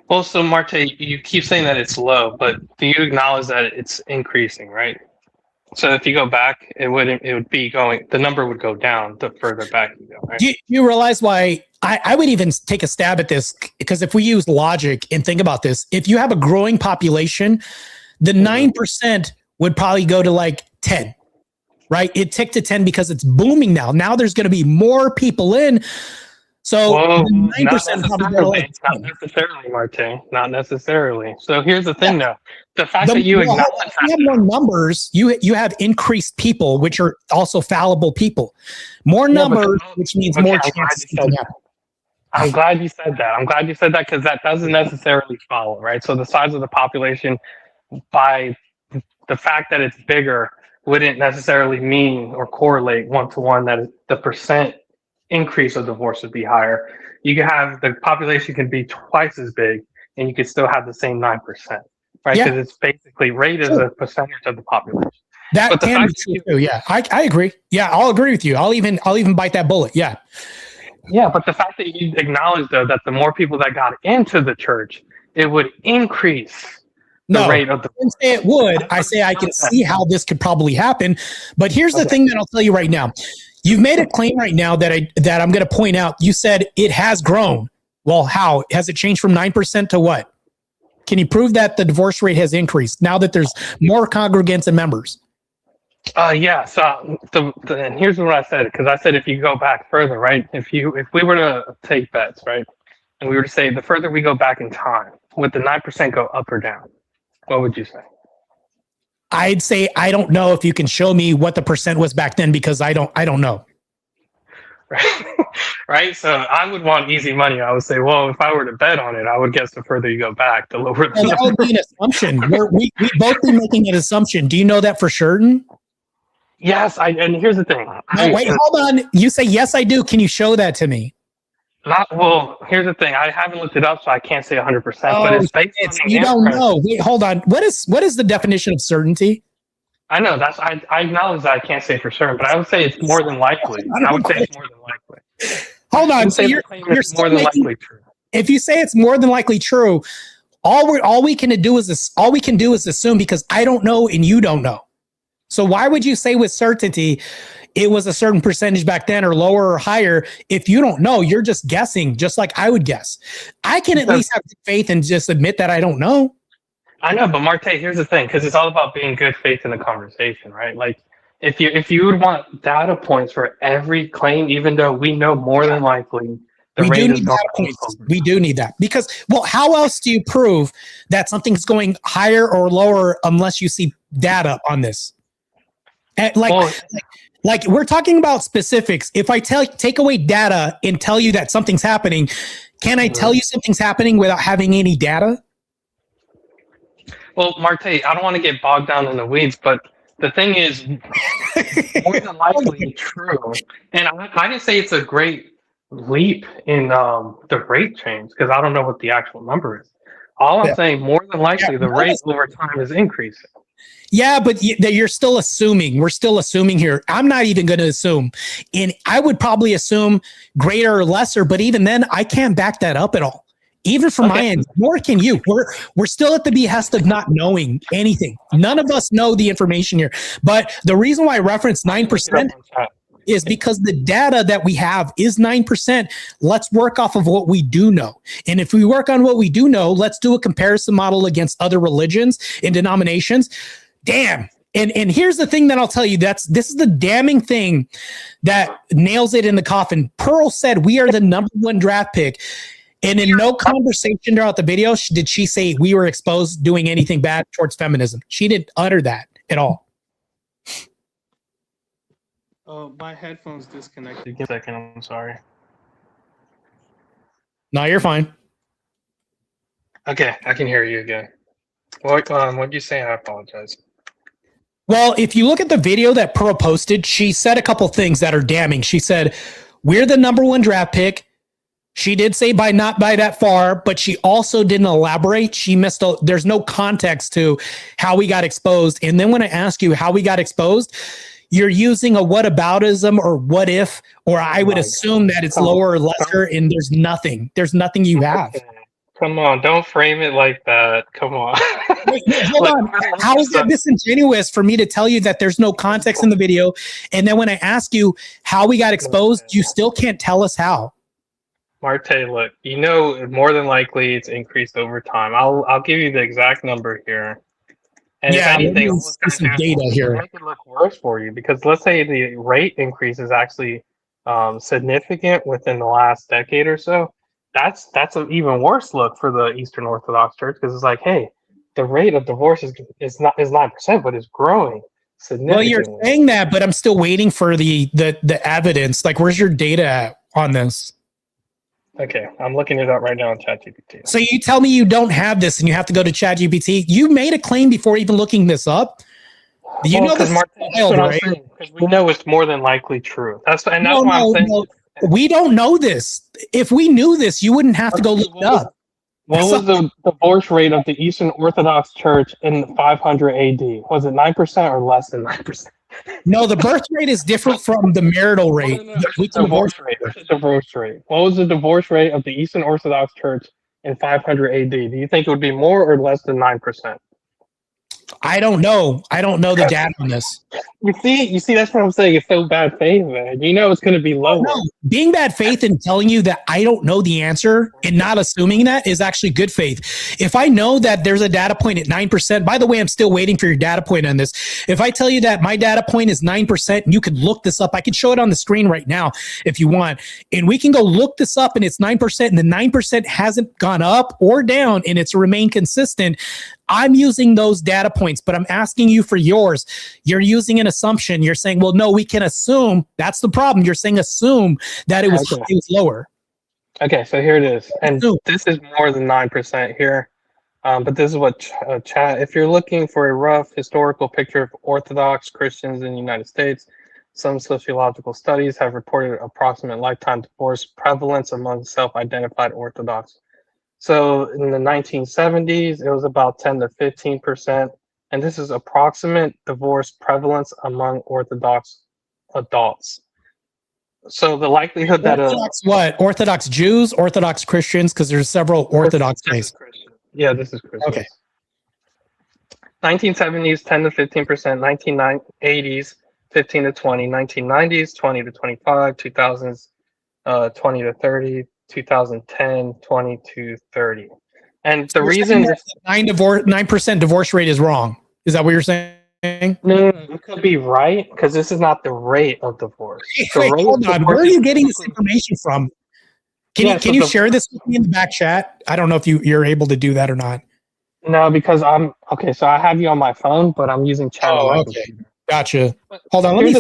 Well, so Marte, you keep saying that it's low, but do you acknowledge that it's increasing, right? So if you go back, it would be going, the number would go down the further back you go, right? Do you realize why I would even take a stab at this? Because if we use logic and think about this, if you have a growing population, the 9% would probably go to like 10, right? It ticked to 10 because it's booming now. Now there's going to be more people in. So Whoa, 9% not necessarily, Marte. Not necessarily. So here's the thing, though. The fact that you acknowledge that you have more numbers, you have increased people, which are also fallible people. More numbers, which means more chances. I'm glad you said that. I'm glad you said that because that doesn't necessarily follow, right? So the size of the population, by the fact that it's bigger, wouldn't necessarily mean or correlate one-to-one that the percent increase of divorce would be higher. You can have the population can be twice as big and you could still have the same 9%, right? Because it's basically rate as a percentage of the population. That can be true too. Yeah, I agree. Yeah, I'll agree with you. I'll even bite that bullet. Yeah. Yeah, but the fact that you acknowledge though that the more people that got into the church, it would increase the rate of the. I didn't say it would. I say I can see how this could probably happen. But here's the thing that I'll tell you right now. You've made a claim right now that I'm going to point out. You said it has grown. Well, how has it changed from 9% to what? Can you prove that the divorce rate has increased now that there's more congregants and members? Yeah. So and here's what I said, because I said if you go back further, right? If we were to take bets, right, and we were to say the further we go back in time, would the 9% go up or down? What would you say? I'd say I don't know if you can show me what the percent was back then because I don't know. Right. So I would want easy money. I would say, well, if I were to bet on it, I would guess the further you go back, the lower. Well, that would be an assumption. We both be making an assumption. Do you know that for certain? Yes. And here's the thing. No, wait, hold on. You say yes, I do. Can you show that to me? Well, here's the thing. I haven't looked it up, so I can't say 100%. But it's based on you don't know. Wait, hold on. What is the definition of certainty? I know I acknowledge that I can't say for certain, but I would say it's more than likely. I would say it's more than likely. Hold on. So you're more than likely true. If you say it's more than likely true, all we can do is assume because I don't know and you don't know. So why would you say with certainty it was a certain percentage back then or lower or higher if you don't know? You're just guessing, just like I would guess. I can at least have faith and just admit that I don't know. I know, but Marte, here's the thing, because it's all about being good faith in the conversation, right? Like if you would want data points for every claim, even though we know more than likely we do need data points. We do need that because, well, how else do you prove that something's going higher or lower unless you see data on this? And like we're talking about specifics. If I take away data and tell you that something's happening, can I tell you something's happening without having any data? Well, Marte, I don't want to get bogged down in the weeds, but the thing is more than likely true. And I didn't say it's a great leap in the rate change because I don't know what the actual number is. All I'm saying, more than likely, the rate over time is increasing. Yeah, but you're still assuming. We're still assuming here. I'm not even going to assume. And I would probably assume greater or lesser, but even then, I can't back that up at all. Even from my end, nor can you. We're still at the behest of not knowing anything. None of us know the information here. But the reason why I reference 9% is because the data that we have is 9%. Let's work off of what we do know. And if we work on what we do know, let's do a comparison model against other religions and denominations. Damn. And here's the thing that I'll tell you, this is the damning thing that nails it in the coffin. Pearl said we are the number one draft pick. And in no conversation throughout the video did she say we were exposed doing anything bad towards feminism. She didn't utter that at all. Oh, my headphones disconnected. Give me a second, I'm sorry. No, you're fine. Okay, I can hear you again. What did you say? I apologize. Well, if you look at the video that Pearl posted, she said a couple things that are damning. She said, we're the number one draft pick. She did say by not by that far, but she also didn't elaborate. She missed there's no context to how we got exposed. And then when I ask you how we got exposed, you're using a whataboutism or what if, or I would assume that it's lower or lesser, and there's nothing. There's nothing you have. Come on, don't frame it like that. Come on. Wait, hold on. How is that disingenuous for me to tell you that there's no context in the video? And then when I ask you how we got exposed, you still can't tell us how. Marte, look, you know, more than likely it's increased over time. I'll give you the exact number here. And yeah, if anything, some data here. Make it look worse for you, because let's say the rate increase is actually significant within the last decade or so. That's an even worse look for the Eastern Orthodox Church, because it's like, hey, the rate of divorce is 9%, but it's growing significantly. Well, you're saying that, but I'm still waiting for the evidence. Like, where's your data at on this? Okay, I'm looking it up right now on ChatGPT. So you tell me you don't have this, and you have to go to ChatGPT. You made a claim before even looking this up. You know this is wild, right? Because we know it's more than likely true. That's why I'm saying. No. We don't know this. If we knew this, you wouldn't have to go look it up. What was the divorce rate of the Eastern Orthodox Church in 500 AD? Was it 9% or less than 9%? No, the birth rate is different from the marital rate. The divorce rate. Divorce rate. What was the divorce rate of the Eastern Orthodox Church in 500 AD? Do you think it would be more or less than 9%? I don't know. I don't know the data on this. You see, that's what I'm saying. It's so bad faith, man. You know it's going to be lower. No, being bad faith and telling you that I don't know the answer and not assuming that is actually good faith. If I know that there's a data point at 9%, by the way, I'm still waiting for your data point on this. If I tell you that my data point is 9%, and you could look this up, I can show it on the screen right now if you want. And we can go look this up and it's 9% and the 9% hasn't gone up or down and it's remained consistent. I'm using those data points, but I'm asking you for yours. You're using an assumption. You're saying, well, no, we can assume. That's the problem. You're saying assume that it was lower. Okay, so here it is. And this is more than 9% here. But this is what chat, if you're looking for a rough historical picture of Orthodox Christians in the United States, some sociological studies have reported approximate lifetime divorce prevalence among self-identified Orthodox. So in the 1970s, it was about 10 to 15%. And this is approximate divorce prevalence among Orthodox adults. So the likelihood that Orthodox Jews, Orthodox Christians, because there's several Orthodox ways. Yeah, this is Christian. Okay. 1970s, 10 to 15%, 1980s, 15 to 20, 1990s, 20 to 25, 2000s, 20 to 30, 2010, 20 to 30. And the reason 9% divorce rate is wrong. Is that what you're saying? No, you could be right, because this is not the rate of divorce. Wait, hold on. Where are you getting this information from? Can you share this with me in the back chat? I don't know if you're able to do that or not. No, because so I have you on my phone, but I'm using chat. Oh, okay. Gotcha. Hold on. Let me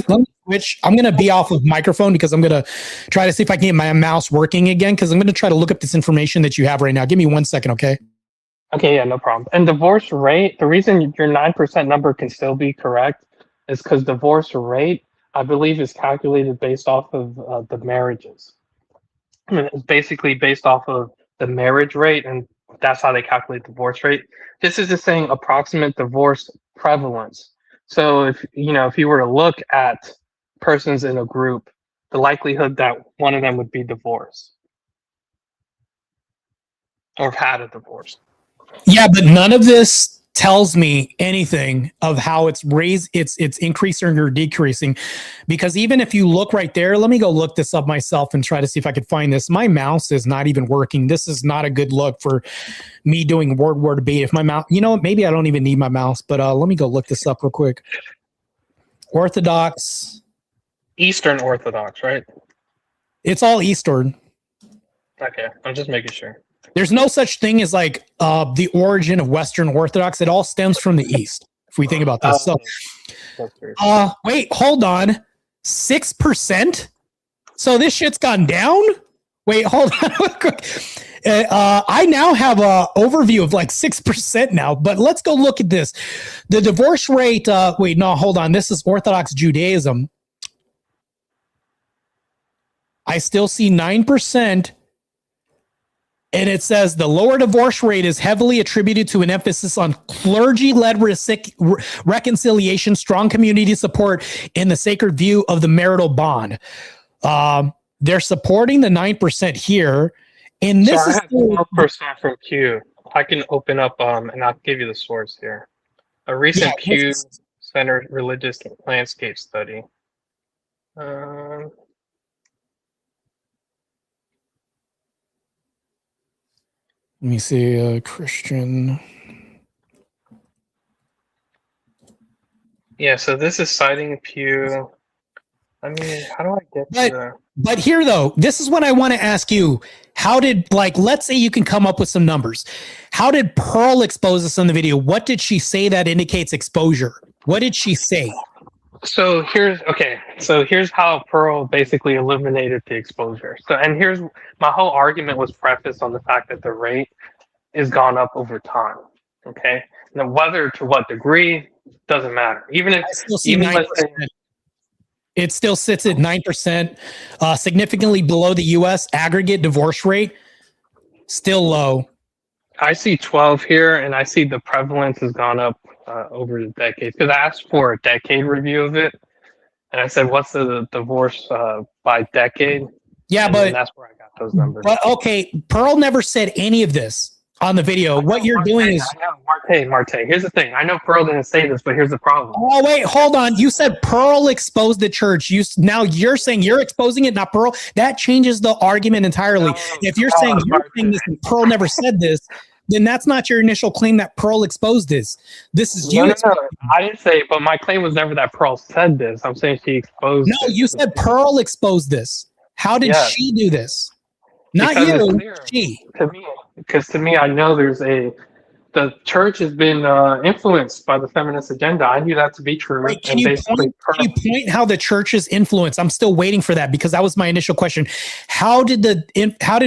switch. I'm going to be off of microphone because I'm going to try to see if I can get my mouse working again, because I'm going to try to look up this information that you have right now. Give me 1 second, okay? Okay, yeah, no problem. And divorce rate, the reason your 9% number can still be correct is because divorce rate, I believe, is calculated based off of the marriages. I mean, it's basically based off of the marriage rate, and that's how they calculate divorce rate. This is just saying approximate divorce prevalence. So if you were to look at persons in a group, the likelihood that one of them would be divorced or have had a divorce. Yeah, but none of this tells me anything of how it's increasing or decreasing, because even if you look right there, let me go look this up myself and try to see if I could find this. My mouse is not even working. This is not a good look for me doing word war debate. If my mouse, maybe I don't even need my mouse, but let me go look this up real quick. Eastern Orthodox, right? It's all Eastern. Okay, I'm just making sure. There's no such thing as like the origin of Western Orthodox. It all stems from the East, if we think about this. So, wait, hold on. 6%? So this shit's gone down? Wait, hold on. I now have a overview of like 6% now, but let's go look at this. The divorce rate. Wait, no, hold on. This is Orthodox Judaism. I still see 9%. And it says the lower divorce rate is heavily attributed to an emphasis on clergy-led reconciliation, strong community support, and the sacred view of the marital bond. They're supporting the 9% here. And this So I is have 12% from Pew. I can open up and I'll give you the source here. A recent Pew Center religious landscape study. Let me see, Christian. Yeah, so this is citing Pew. I mean, how do I get to the... But here, though, this is what I want to ask you. How did, like, let's say you can come up with some numbers. How did Pearl expose us on the video? What did she say that indicates exposure? What did she say? So here's how Pearl basically eliminated the exposure. So, and here's my whole argument was prefaced on the fact that the rate is gone up over time. Okay. Now, whether to what degree doesn't matter. Even if, it still sits at 9%, significantly below the U.S. aggregate divorce rate, still low. I see 12 here, and I see the prevalence has gone up over the decades. Because I asked for a decade review of it, and I said, "What's the divorce by decade?" Yeah, and but that's where I got those numbers. But okay, Pearl never said any of this on the video. What you're doing is... Marte, here's the thing. I know Pearl didn't say this, but here's the problem. Oh, wait, hold on. You said Pearl exposed the church. Now you're saying you're exposing it, not Pearl. That changes the argument entirely. If you're saying this and Pearl never said this, then that's not your initial claim that Pearl exposed this. This is you. No, I didn't say, but my claim was never that Pearl said this. I'm saying she exposed No, you said Pearl exposed this. How did she do this? Not because you, she. Because to me, I know the church has been influenced by the feminist agenda. I knew that to be true. Wait, can you point how the church is influenced? I'm still waiting for that because that was my initial question. How did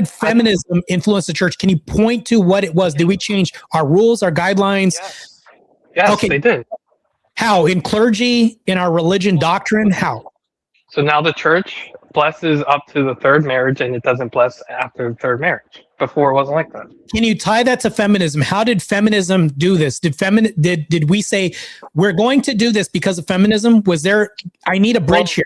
feminism influence the church? Can you point to what it was? Did we change our rules, our guidelines? Yes, okay. They did. How? In clergy, in our religion doctrine? How? So now the church blesses up to the third marriage and it doesn't bless after the third marriage. Before it wasn't like that. Can you tie that to feminism? How did feminism do this? Did we say we're going to do this because of feminism? Was there, I need a bridge here.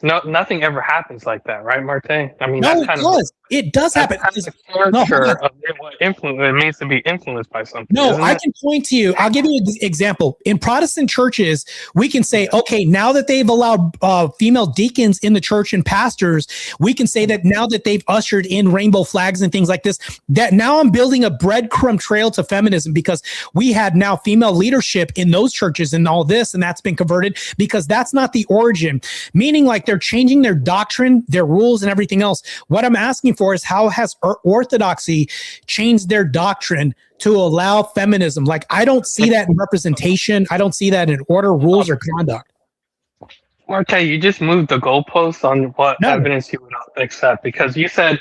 No, nothing ever happens like that, right, Marte? I mean, no, it does happen. That's the character of what it means to be influenced by something. No, I can point to you. I'll give you an example. In Protestant churches, we can say, okay, now that they've allowed female deacons in the church and pastors, we can say that now that they've ushered in rainbow flags and things like this, that now I'm building a breadcrumb trail to feminism because we had now female leadership in those churches and all this, and that's been converted because that's not the origin. Meaning like they're changing their doctrine, their rules, and everything else. What I'm asking for is how has Orthodoxy changed their doctrine to allow feminism? Like, I don't see that in representation. I don't see that in order, rules, or conduct. Marte, you just moved the goalposts on what evidence you would accept because you said,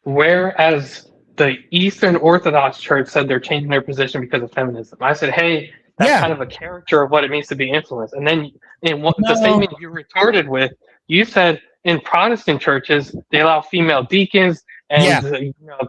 whereas the Eastern Orthodox Church said they're changing their position because of feminism. I said, hey, that's kind of a character of what it means to be influenced. And then the statement you retorted with, you said in Protestant churches, they allow female deacons and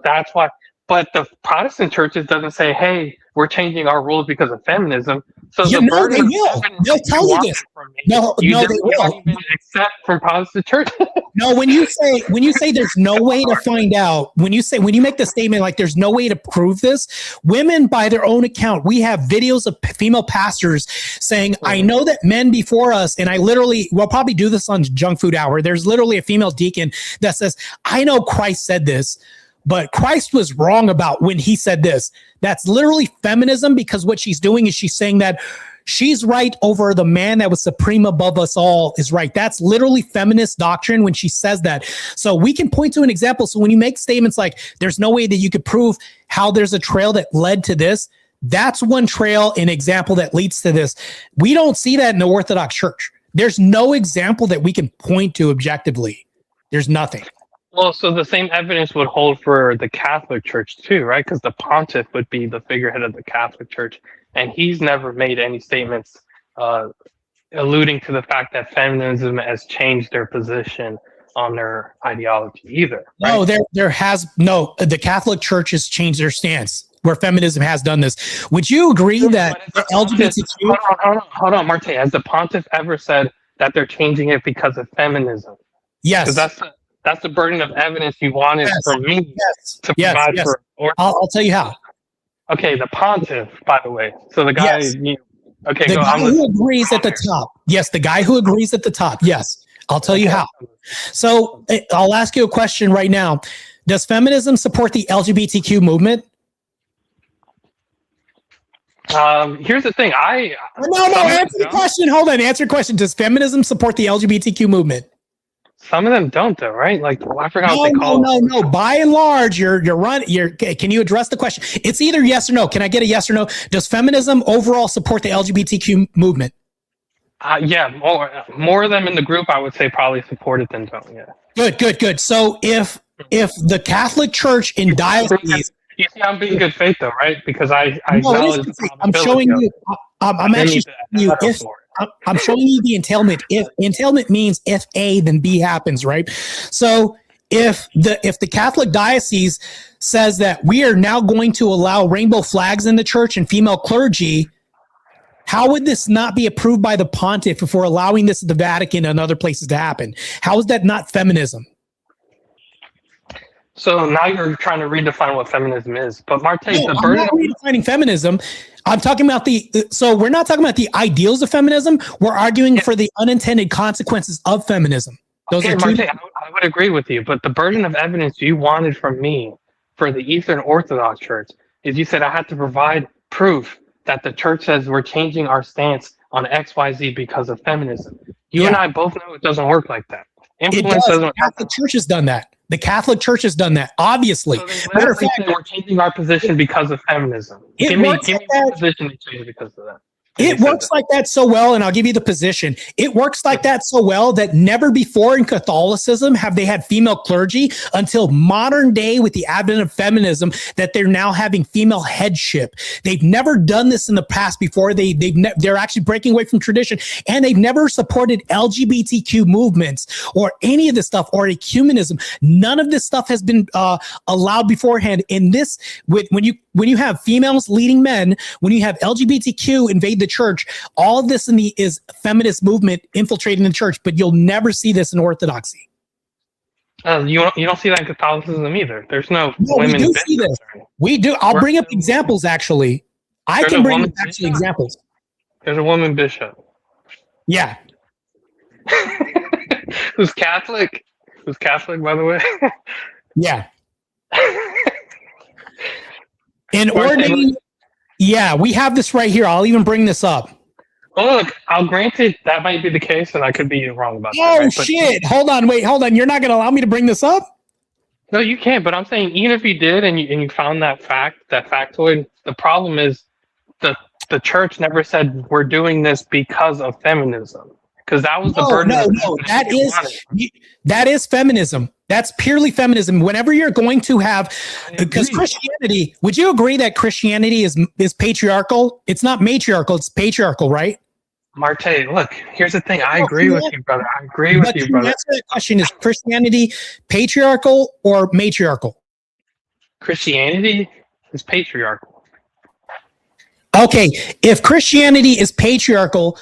that's why. But the Protestant churches doesn't say, hey, we're changing our rules because of feminism. So they will. They'll tell you this. No, they will. Even accept from Protestant church. No, when you say there's no way to find out, when you make the statement like there's no way to prove this, women by their own account, we have videos of female pastors saying, I know that men before us, and we'll probably do this on Junk Food Hour. There's literally a female deacon that says, I know Christ said this, but Christ was wrong about when he said this. That's literally feminism because what she's doing is she's saying that she's right over the man that was supreme above us all is right. That's literally feminist doctrine when she says that. So we can point to an example. So when you make statements like there's no way that you could prove how there's a trail that led to this, that's one trail, an example that leads to this. We don't see that in the Orthodox Church. There's no example that we can point to objectively. There's nothing. Well, so the same evidence would hold for the Catholic Church too, right? Because the pontiff would be the figurehead of the Catholic Church, and he's never made any statements uh, alluding to the fact that feminism has changed their position on their ideology either, right? No, there has no. The Catholic Church has changed their stance where feminism has done this. Would you agree that the LGBTQ? Hold on, Marte. Has the pontiff ever said that they're changing it because of feminism? Because Yes. that's the burden of evidence you wanted Yes. from me Yes. to Yes. provide Yes. for. Or, I'll tell you how. okay, the pontiff, by the way. So the guy. Yes. Okay, The go. guy who agrees at the top. Yes, the guy who agrees at the top. Yes. I'll tell you how. So I'll ask you a question right now. Does feminism support the LGBTQ movement? Here's the thing. No. Answer the question. Hold on. Answer the question. Does feminism support the LGBTQ movement? Some of them don't, though, right? Like, well, I forgot what they call it. No. By and large, can you address the question? It's either yes or no. Can I get a yes or no? Does feminism overall support the LGBTQ movement? Yeah, more of them in the group, I would say probably support it than don't. Yeah. Good. So if the Catholic Church in diocese, you see, I'm being good faith though, right? Because I no, acknowledge the I'm showing you. I'm actually showing you if. for I'm showing you the entailment. If entailment means if A, then B happens, right? So if the Catholic diocese says that we are now going to allow rainbow flags in the church and female clergy, how would this not be approved by the pontiff if we're allowing this at the Vatican and other places to happen? How is that not feminism? So now you're trying to redefine what feminism is, but Marte, No, the I'm burden. not redefining feminism. I'm talking about so we're not talking about the ideals of feminism. We're arguing for the unintended consequences of feminism. Those Okay, are two. Marte, I would agree with you, but the burden of evidence you wanted from me for the Eastern Orthodox Church is you said I had to provide proof that the church says we're changing our stance on XYZ because of feminism. You and I both know it doesn't work like that. Influence doesn't. The Catholic Church has done that. The Catholic Church has done that, obviously. So matter of fact, we're changing our position because of feminism. Give me your position to change because of that. It works like that so well, and I'll give you the position. It works like that so well that never before in Catholicism have they had female clergy until modern day with the advent of feminism that they're now having female headship. They've never done this in the past before. They're actually breaking away from tradition, and they've never supported LGBTQ movements or any of this stuff or ecumenism. None of this stuff has been allowed beforehand. In this, when you have females leading men, when you have LGBTQ invade the church, all of this is feminist movement infiltrating the church, but you'll never see this in Orthodoxy. You don't see that in Catholicism either. There's no women. We do see this. We do. I'll bring up examples. Actually, I can bring up actually examples. There's a woman bishop. Yeah. Who's Catholic? Who's Catholic, by the way? Yeah. In ordaining. Yeah, we have this right here. I'll even bring this up. Well, look, I'll grant it that might be the case, and I could be wrong about that. Oh, right? Shit. Hold on. You're not going to allow me to bring this up? No, you can't. But I'm saying even if you did and you found that factoid, the problem is the church never said we're doing this because of feminism. Because that was the burden. No. That is feminism. That's purely feminism. Whenever you're going to have, because Christianity, would you agree that Christianity is patriarchal? It's not matriarchal, it's patriarchal, right? Marte, look, here's the thing. I agree with you, brother. I agree with you, brother. Answer that question. Is Christianity patriarchal or matriarchal? Christianity is patriarchal. Okay, if Christianity is patriarchal,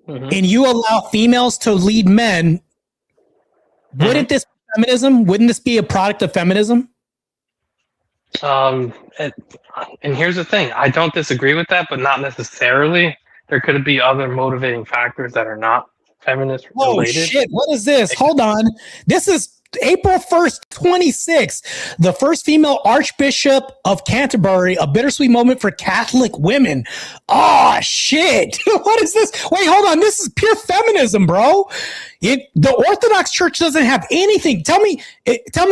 and you allow females to lead men, wouldn't this be feminism? Wouldn't this be a product of feminism? And here's the thing. I don't disagree with that, but not necessarily. There could be other motivating factors that are not feminist related. Oh, shit. What is this? Hold on. This is April 1st, 26. The first female Archbishop of Canterbury, a bittersweet moment for Catholic women. Oh, shit. What is this? Wait, hold on. This is pure feminism, bro. The Orthodox Church doesn't have anything. Tell me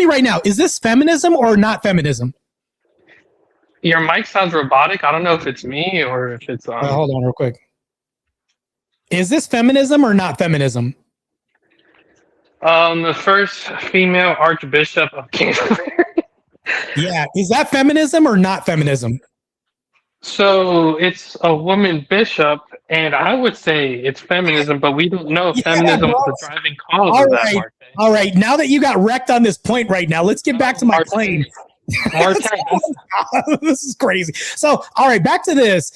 right now, is this feminism or not feminism? Your mic sounds robotic. I don't know if it's me or if it's... hold on real quick. Is this feminism or not feminism? The first female archbishop of Canterbury. Yeah, is that feminism or not feminism? So it's a woman bishop, and I would say it's feminism, but we don't know if Yeah, feminism bro. was the driving cause All of that, right. Marte. All right. Now that you got wrecked on this point right now, let's get back to my Marte. claim. Marte, This is crazy. So, all right, back to this.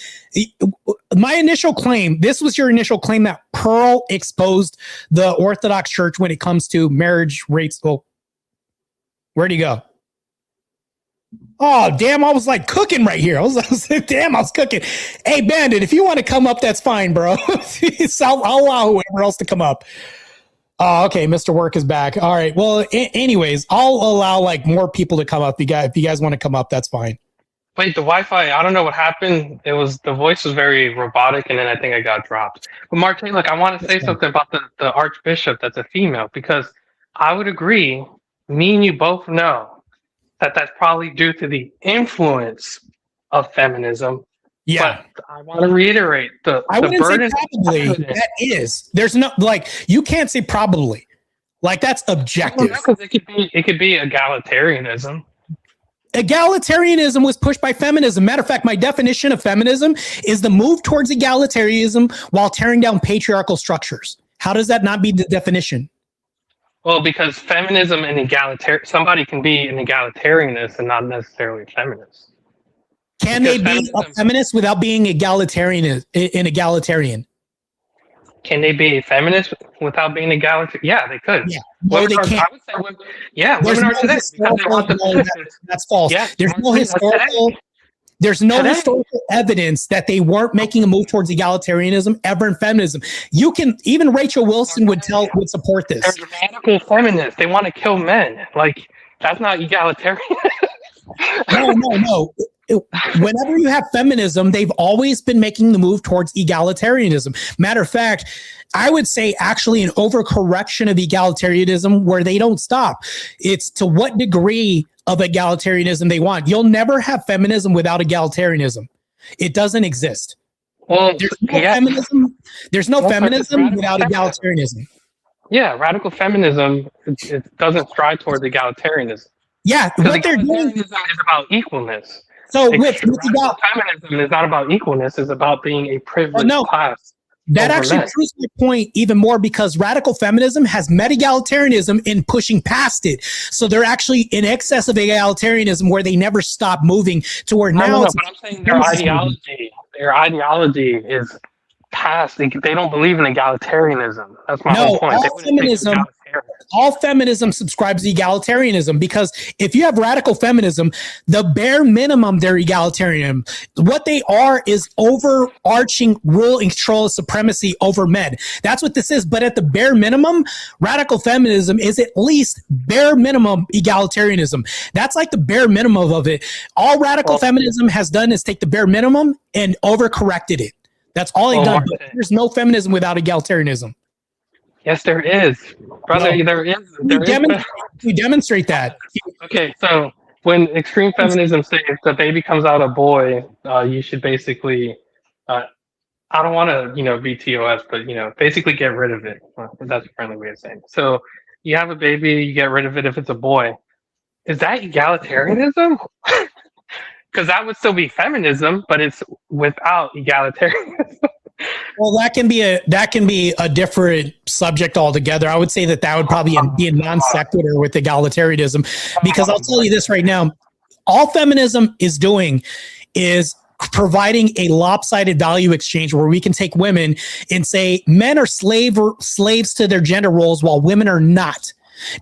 My initial claim, this was your initial claim that Pearl exposed the Orthodox Church when it comes to marriage rates. Oh, where'd he go? Oh, damn, I was like cooking right here. I was like, damn, I was cooking. Hey, Bandit, if you want to come up, that's fine, bro. I'll allow whoever else to come up. Oh, okay, Mr. Work is back. All right. Well, anyways, I'll allow like more people to come up. If you guys want to come up, that's fine. wait, the Wi-Fi. I don't know what happened. It was the voice was very robotic, and then I think I got dropped. But Marte, look, I want to say something about the archbishop that's a female because I would agree. Me and you both know that that's probably due to the influence of feminism. Yeah. But I want to reiterate I the wouldn't burden. say probably. That is. There's no like you can't say probably. Like that's objective. Because it could be egalitarianism. Egalitarianism was pushed by feminism. Matter of fact, my definition of feminism is the move towards egalitarianism while tearing down patriarchal structures. How does that not be the definition? Well, because feminism and somebody can be an egalitarianist and not necessarily a feminist. Can they be a feminist without being an egalitarian? Can they be a feminist without being egalitarian? Yeah, they could. Yeah, no, they can't. I would say women are today because they want that's false. Yeah, there's no historical. There's no historical evidence that they weren't making a move towards egalitarianism ever in feminism. You can even Rachel Wilson would support this. There's radical feminists. They want to kill men. Like that's not egalitarian. No. Whenever you have feminism, they've always been making the move towards egalitarianism. Matter of fact, I would say actually an overcorrection of egalitarianism where they don't stop. It's to what degree of egalitarianism they want. You'll never have feminism without egalitarianism. It doesn't exist. Well, there's no feminism. There's no feminism without egalitarianism. Yeah, radical feminism it doesn't strive towards egalitarianism. Yeah, what they're doing is about equalness. So feminism is not about equalness; it's about being a privileged class. That actually proves my point even more because radical feminism has met egalitarianism in pushing past it. So they're actually in excess of egalitarianism where they never stop moving to where now. But I'm saying their ideology is past. They don't believe in egalitarianism. That's my whole point. All feminism subscribes to egalitarianism because if you have radical feminism, the bare minimum they're egalitarian. What they are is overarching rule and control of supremacy over men. That's what this is. But at the bare minimum, radical feminism is at least bare minimum egalitarianism. That's like the bare minimum of it. All radical feminism has done is take the bare minimum and overcorrected it. That's all they've done. But there's no feminism without egalitarianism. Yes, there is, brother. No. There is. We demonstrate that. Okay, so when extreme feminism says if the baby comes out a boy, you should basically, I don't want to, be TOS, but basically get rid of it. That's a friendly way of saying it. So you have a baby, you get rid of it if it's a boy. Is that egalitarianism? Because that would still be feminism, but it's without egalitarianism. Well, that can be a different subject altogether. I would say that would probably be a non sequitur with egalitarianism, because I'll tell you this right now: all feminism is doing is providing a lopsided value exchange where we can take women and say men are slaves to their gender roles while women are not.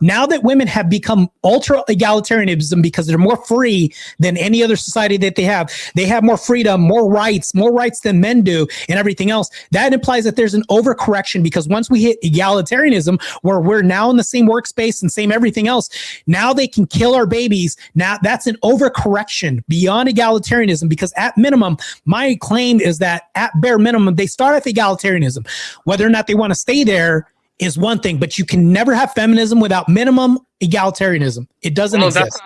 Now that women have become ultra egalitarianism because they're more free than any other society that they have more freedom, more rights than men do and everything else. That implies that there's an overcorrection because once we hit egalitarianism where we're now in the same workspace and same everything else, now they can kill our babies. Now that's an overcorrection beyond egalitarianism because at minimum, my claim is that at bare minimum, they start at egalitarianism. Whether or not they want to stay there is one thing, but you can never have feminism without minimum egalitarianism. It doesn't exist.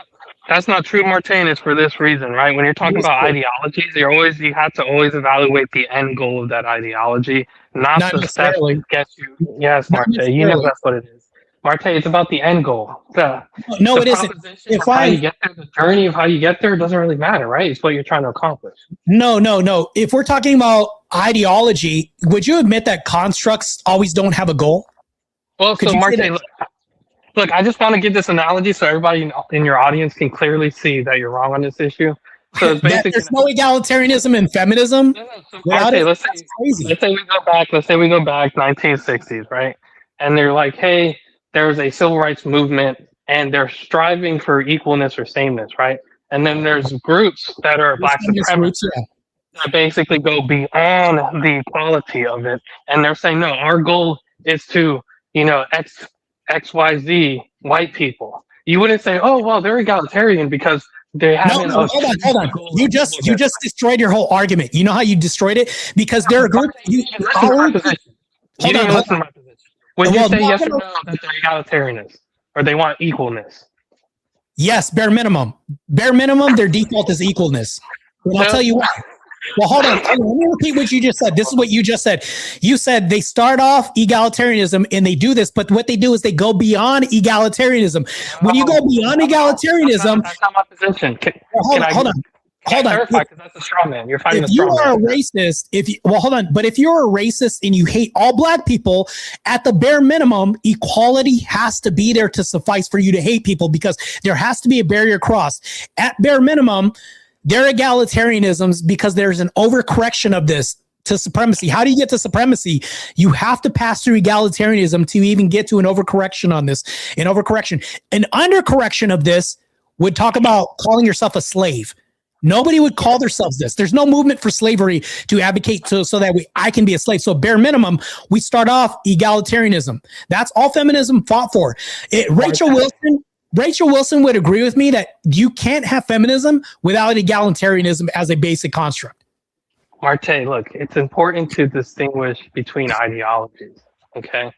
That's not true, Martin. It's for this reason, right? When you're talking about ideologies, you have to always evaluate the end goal of that ideology, not the steps that get you. Yes, Martin, you know that's what it is. Marte, it's about the end goal. No, The it isn't. proposition If of how you I get there, the journey of how you get there doesn't really matter, right? It's what you're trying to accomplish. no. If we're talking about ideology, would you admit that constructs always don't have a goal? Well, Could so you say Marte, that? look, I just want to give this analogy so everybody in your audience can clearly see that you're wrong on this issue. So it's That basically there's no egalitarianism in feminism no, no, so without Marte, it? let's That's say crazy. we go back 1960s, right? And they're like, hey, there's a civil rights movement and they're striving for equalness or sameness, right? And then there's groups that are There's black feminist supremacists roots, yeah. that basically go beyond the quality of it, and they're saying, no, our goal is to, XYZ white people. You wouldn't say, oh, well, they're egalitarian because they No, haven't. hold on. You just destroyed your whole argument. You know how you destroyed it? Because there are groups. You didn't listen to my position. You didn't listen to my position. Would you say yes or no that they're egalitarianists or they want equalness? Yes, bare minimum. Bare minimum, their default is equalness. And I'll tell you why. Well, hold on. Let me repeat what you just said. This is what you just said. You said they start off egalitarianism and they do this, but what they do is they go beyond egalitarianism. When you go beyond egalitarianism, that's not my position. Hold on. Clarify, because that's a straw man. You're fighting If a you straw are a man. racist, hold on. But if you're a racist and you hate all black people, at the bare minimum, equality has to be there to suffice for you to hate people because there has to be a barrier crossed. At bare minimum, they're egalitarianisms because there's an overcorrection of this to supremacy. How do you get to supremacy? You have to pass through egalitarianism to even get to an overcorrection on this. An overcorrection. An undercorrection of this would talk about calling yourself a slave. Nobody would call themselves this. There's no movement for slavery to advocate so that I can be a slave. So bare minimum, we start off egalitarianism. That's all feminism fought for. Rachel Wilson would agree with me that you can't have feminism without egalitarianism as a basic construct. Marte, look, it's important to distinguish between ideologies, okay?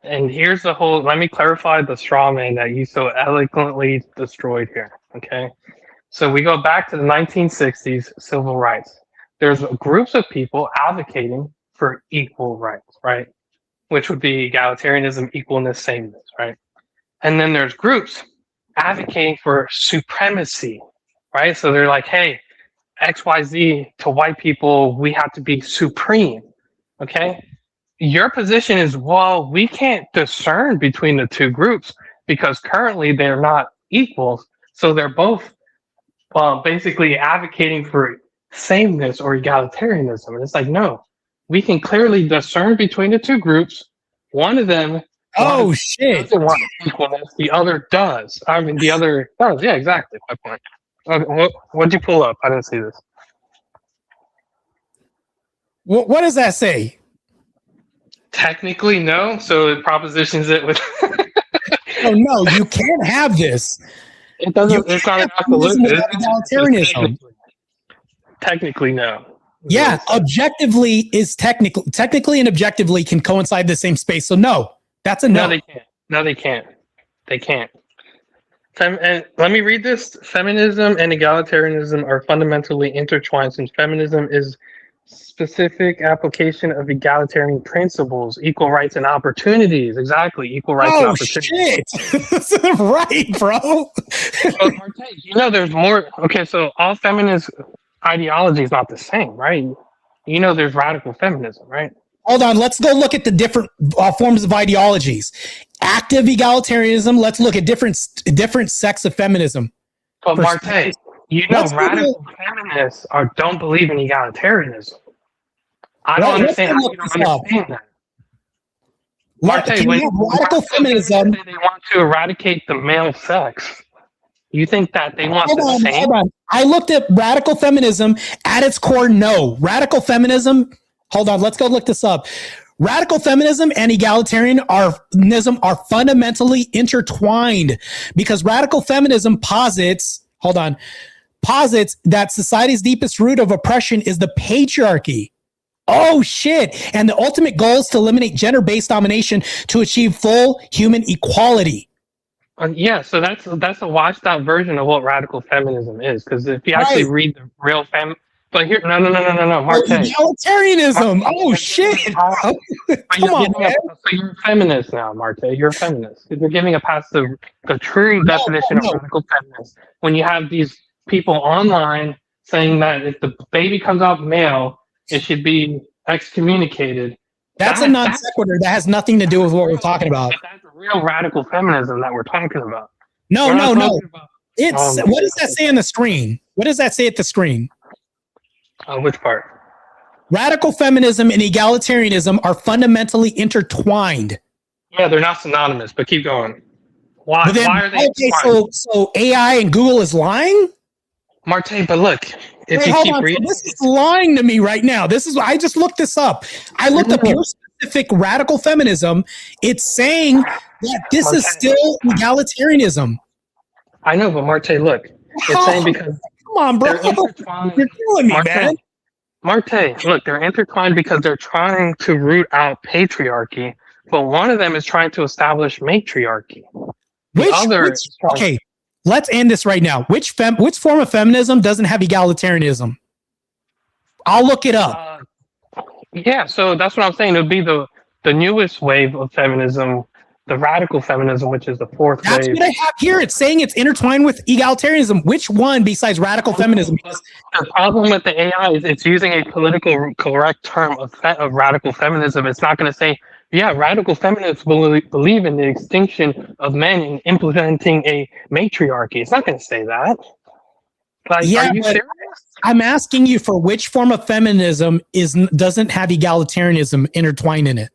And here's let me clarify the straw man that you so eloquently destroyed here, okay? So we go back to the 1960s civil rights. There's groups of people advocating for equal rights, right? Which would be egalitarianism, equalness, sameness, right? And then there's groups advocating for supremacy, right? So they're like, hey, XYZ to white people, we have to be supreme, okay? Your position is, well, we can't discern between the two groups because currently they're not equals. So they're both basically advocating for sameness or egalitarianism. And it's like, no, we can clearly discern between the two groups. One of them shit. doesn't want equalness, the other does. I mean, the other does. Yeah, exactly. My point. What'd you pull up? I didn't see this. What does that say? Technically, no. So it propositions it with. Oh, no, you can't have this. It doesn't. It's not an absolute. Egalitarianism. Technically, no. Yeah, objectively is technically and objectively can coincide in the same space. So no, that's a no. No, they can't. No, they can't. They can't. And let me read this. Feminism and egalitarianism are fundamentally intertwined since feminism is specific application of egalitarian principles, equal rights and opportunities. Exactly, equal rights and opportunities. Shit. Right, bro. There's more. Okay, so all feminist ideology is not the same, right? There's radical feminism, right? Hold on, let's go look at the different forms of ideologies. Active egalitarianism. Let's look at different sects of feminism. But Marte, radical feminists don't believe in egalitarianism. I don't understand how you don't understand that. Marte, when radical feminism, they want to eradicate the male sex. You think that they want the same? Hold on. I looked at radical feminism. At its core, no. Radical feminism. Hold on. Let's go look this up. Radical feminism and egalitarianism are fundamentally intertwined because radical feminism posits that society's deepest root of oppression is the patriarchy. Oh, shit. And the ultimate goal is to eliminate gender-based domination to achieve full human equality. Yeah, so that's a washed out version of what radical feminism is. Because if you actually read the real But here, no, Oh, Marte. egalitarianism. Marte, Oh shit! But Come on, man. so you're a feminist now, Marte. You're a feminist. You're giving a past the true definition of No. radical feminist when you have these people online saying that if the baby comes out male, it should be excommunicated. That's a non sequitur. That has nothing to do with what we're talking about. That's real radical feminism that we're talking about. No, We're not no, no. talking about, It's what does that say on the screen? What does that say at the screen? which part? Radical feminism and egalitarianism are fundamentally intertwined. Yeah, they're not synonymous, but keep going. Why? But then, Why are they? okay, so AI and Google is lying? Marte, but look, if Wait, you hold keep on. So reading, this is lying to me right now. This is I just looked this up. I looked up your specific radical feminism. It's saying that this is still egalitarianism. I know, but Marte, look, it's saying because come on, bro, they're intertwined. you're killing me, man. Marte, look, they're intertwined because they're trying to root out patriarchy, but one of them is trying to establish matriarchy. Okay, let's end this right now. Which form of feminism doesn't have egalitarianism? I'll look it up. Yeah, so that's what I'm saying. It would be the newest wave of feminism, the radical feminism, which is the fourth wave. That's what I have here. It's saying it's intertwined with egalitarianism. Which one besides radical feminism? The problem with the AI is it's using a political correct term of radical feminism. It's not going to say, yeah, radical feminists believe in the extinction of men and implementing a matriarchy. It's not going to say that. Like, yeah, are you serious? I'm asking you for which form of feminism doesn't have egalitarianism intertwined in it.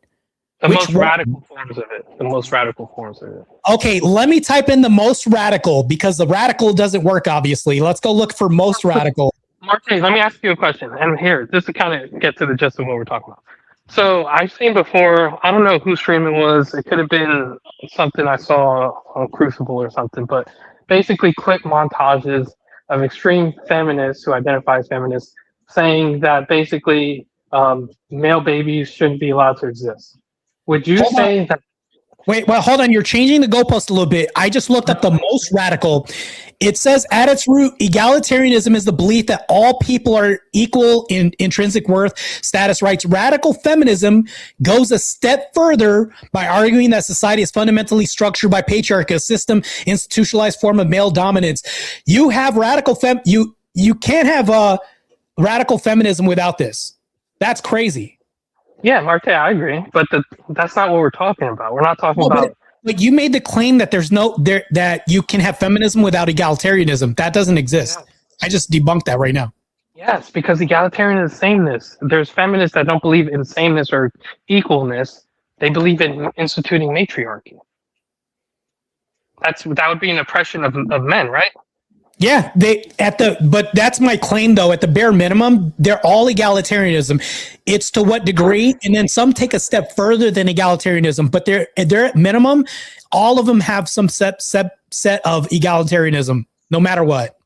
The most radical forms of it. The most radical forms of it. Okay, let me type in the most radical because the radical doesn't work, obviously. Let's go look for most radical. Marte, let me ask you a question. And here, just to kind of get to the gist of what we're talking about. So I've seen before, I don't know whose stream it was. It could have been something I saw on Crucible or something, but basically clip montages of extreme feminists who identify as feminists saying that basically male babies shouldn't be allowed to exist. Would you say that? Wait, well, hold on. You're changing the goalpost a little bit. I just looked up the most radical. It says at its root, egalitarianism is the belief that all people are equal in intrinsic worth, status, rights. Radical feminism goes a step further by arguing that society is fundamentally structured by patriarchy, a system, institutionalized form of male dominance. You have you can't have radical feminism without this. That's crazy. Yeah, Marte, I agree, but that's not what we're talking about. We're not talking about. But you made the claim that that you can have feminism without egalitarianism. That doesn't exist. Yes. I just debunked that right now. Yes, because egalitarian is sameness. There's feminists that don't believe in sameness or equalness. They believe in instituting matriarchy. That would be an oppression of men, right? Yeah, but that's my claim though. At the bare minimum, they're all egalitarianism. It's to what degree, and then some take a step further than egalitarianism. But they're at minimum, all of them have some set of egalitarianism, no matter what.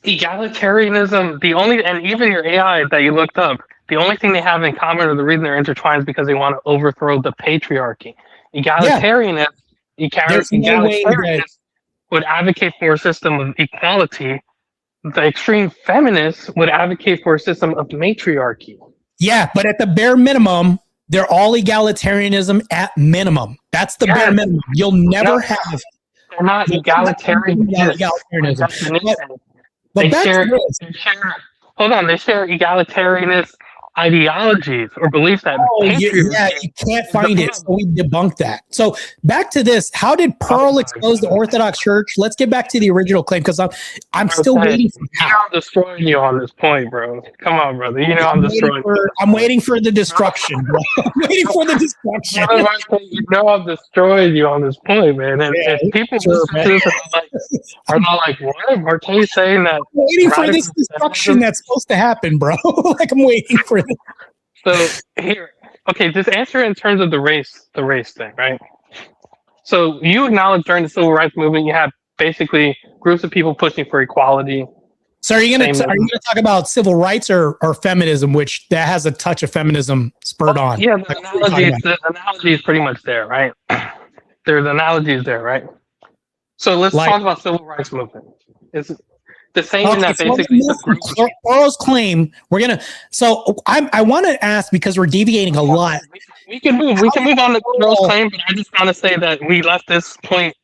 Egalitarianism, and even your AI that you looked up, the only thing they have in common or the reason they're intertwined is because they want to overthrow the patriarchy. Egalitarianism would advocate for a system of equality. The extreme feminists would advocate for a system of matriarchy. Yeah, but at the bare minimum, they're all egalitarianism at minimum. That's the bare minimum. You'll never have. They're not egalitarian. They share egalitarianist ideologies or beliefs that you can't find it, so we debunked that. So back to this, how did Pearl expose the Orthodox Church? Let's get back to the original claim because I'm still waiting for that. I'm destroying you on this point, bro. Come on, brother. You know I'm destroying you. I'm waiting for the destruction, bro. I'm waiting for the destruction. You know I'm destroying you on this point, man. And if people are not like, what? Marte's saying that? I'm waiting for this destruction that's supposed to happen, bro. Like I'm waiting for this. So here, okay, just answer in terms of the race thing, right? So you acknowledge during the civil rights movement, you had basically groups of people pushing for equality. So are you gonna talk about civil rights or feminism, which that has a touch of feminism spurred on? Yeah, the analogy is pretty much there, right? There's analogies there, right? So let's talk about civil rights movement. The same in that so let basically me the group. Pearl's claim. I want to ask because we're deviating a lot. We can move. We can move on to Pearl's claim, but I just want to say that we left this point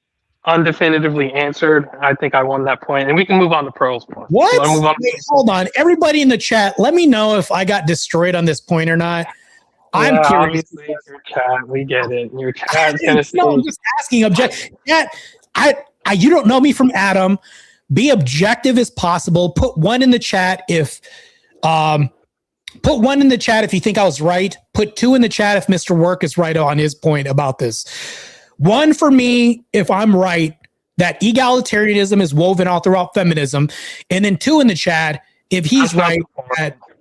undefinitively answered. I think I won that point, and we can move on to Pearl's point. What? Move on Wait, hold on. Everybody in the chat, let me know if I got destroyed on this point or not. I'm curious. Obviously, your chat. We get it. Your chat's gonna say. No, I'm just asking. You don't know me from Adam. Be objective as possible. Put one in the chat if you think I was right. Put 2 in the chat if Mr. Work is right on his point about this. 1 for me if I'm right that egalitarianism is woven all throughout feminism, and then 2 in the chat if he's right.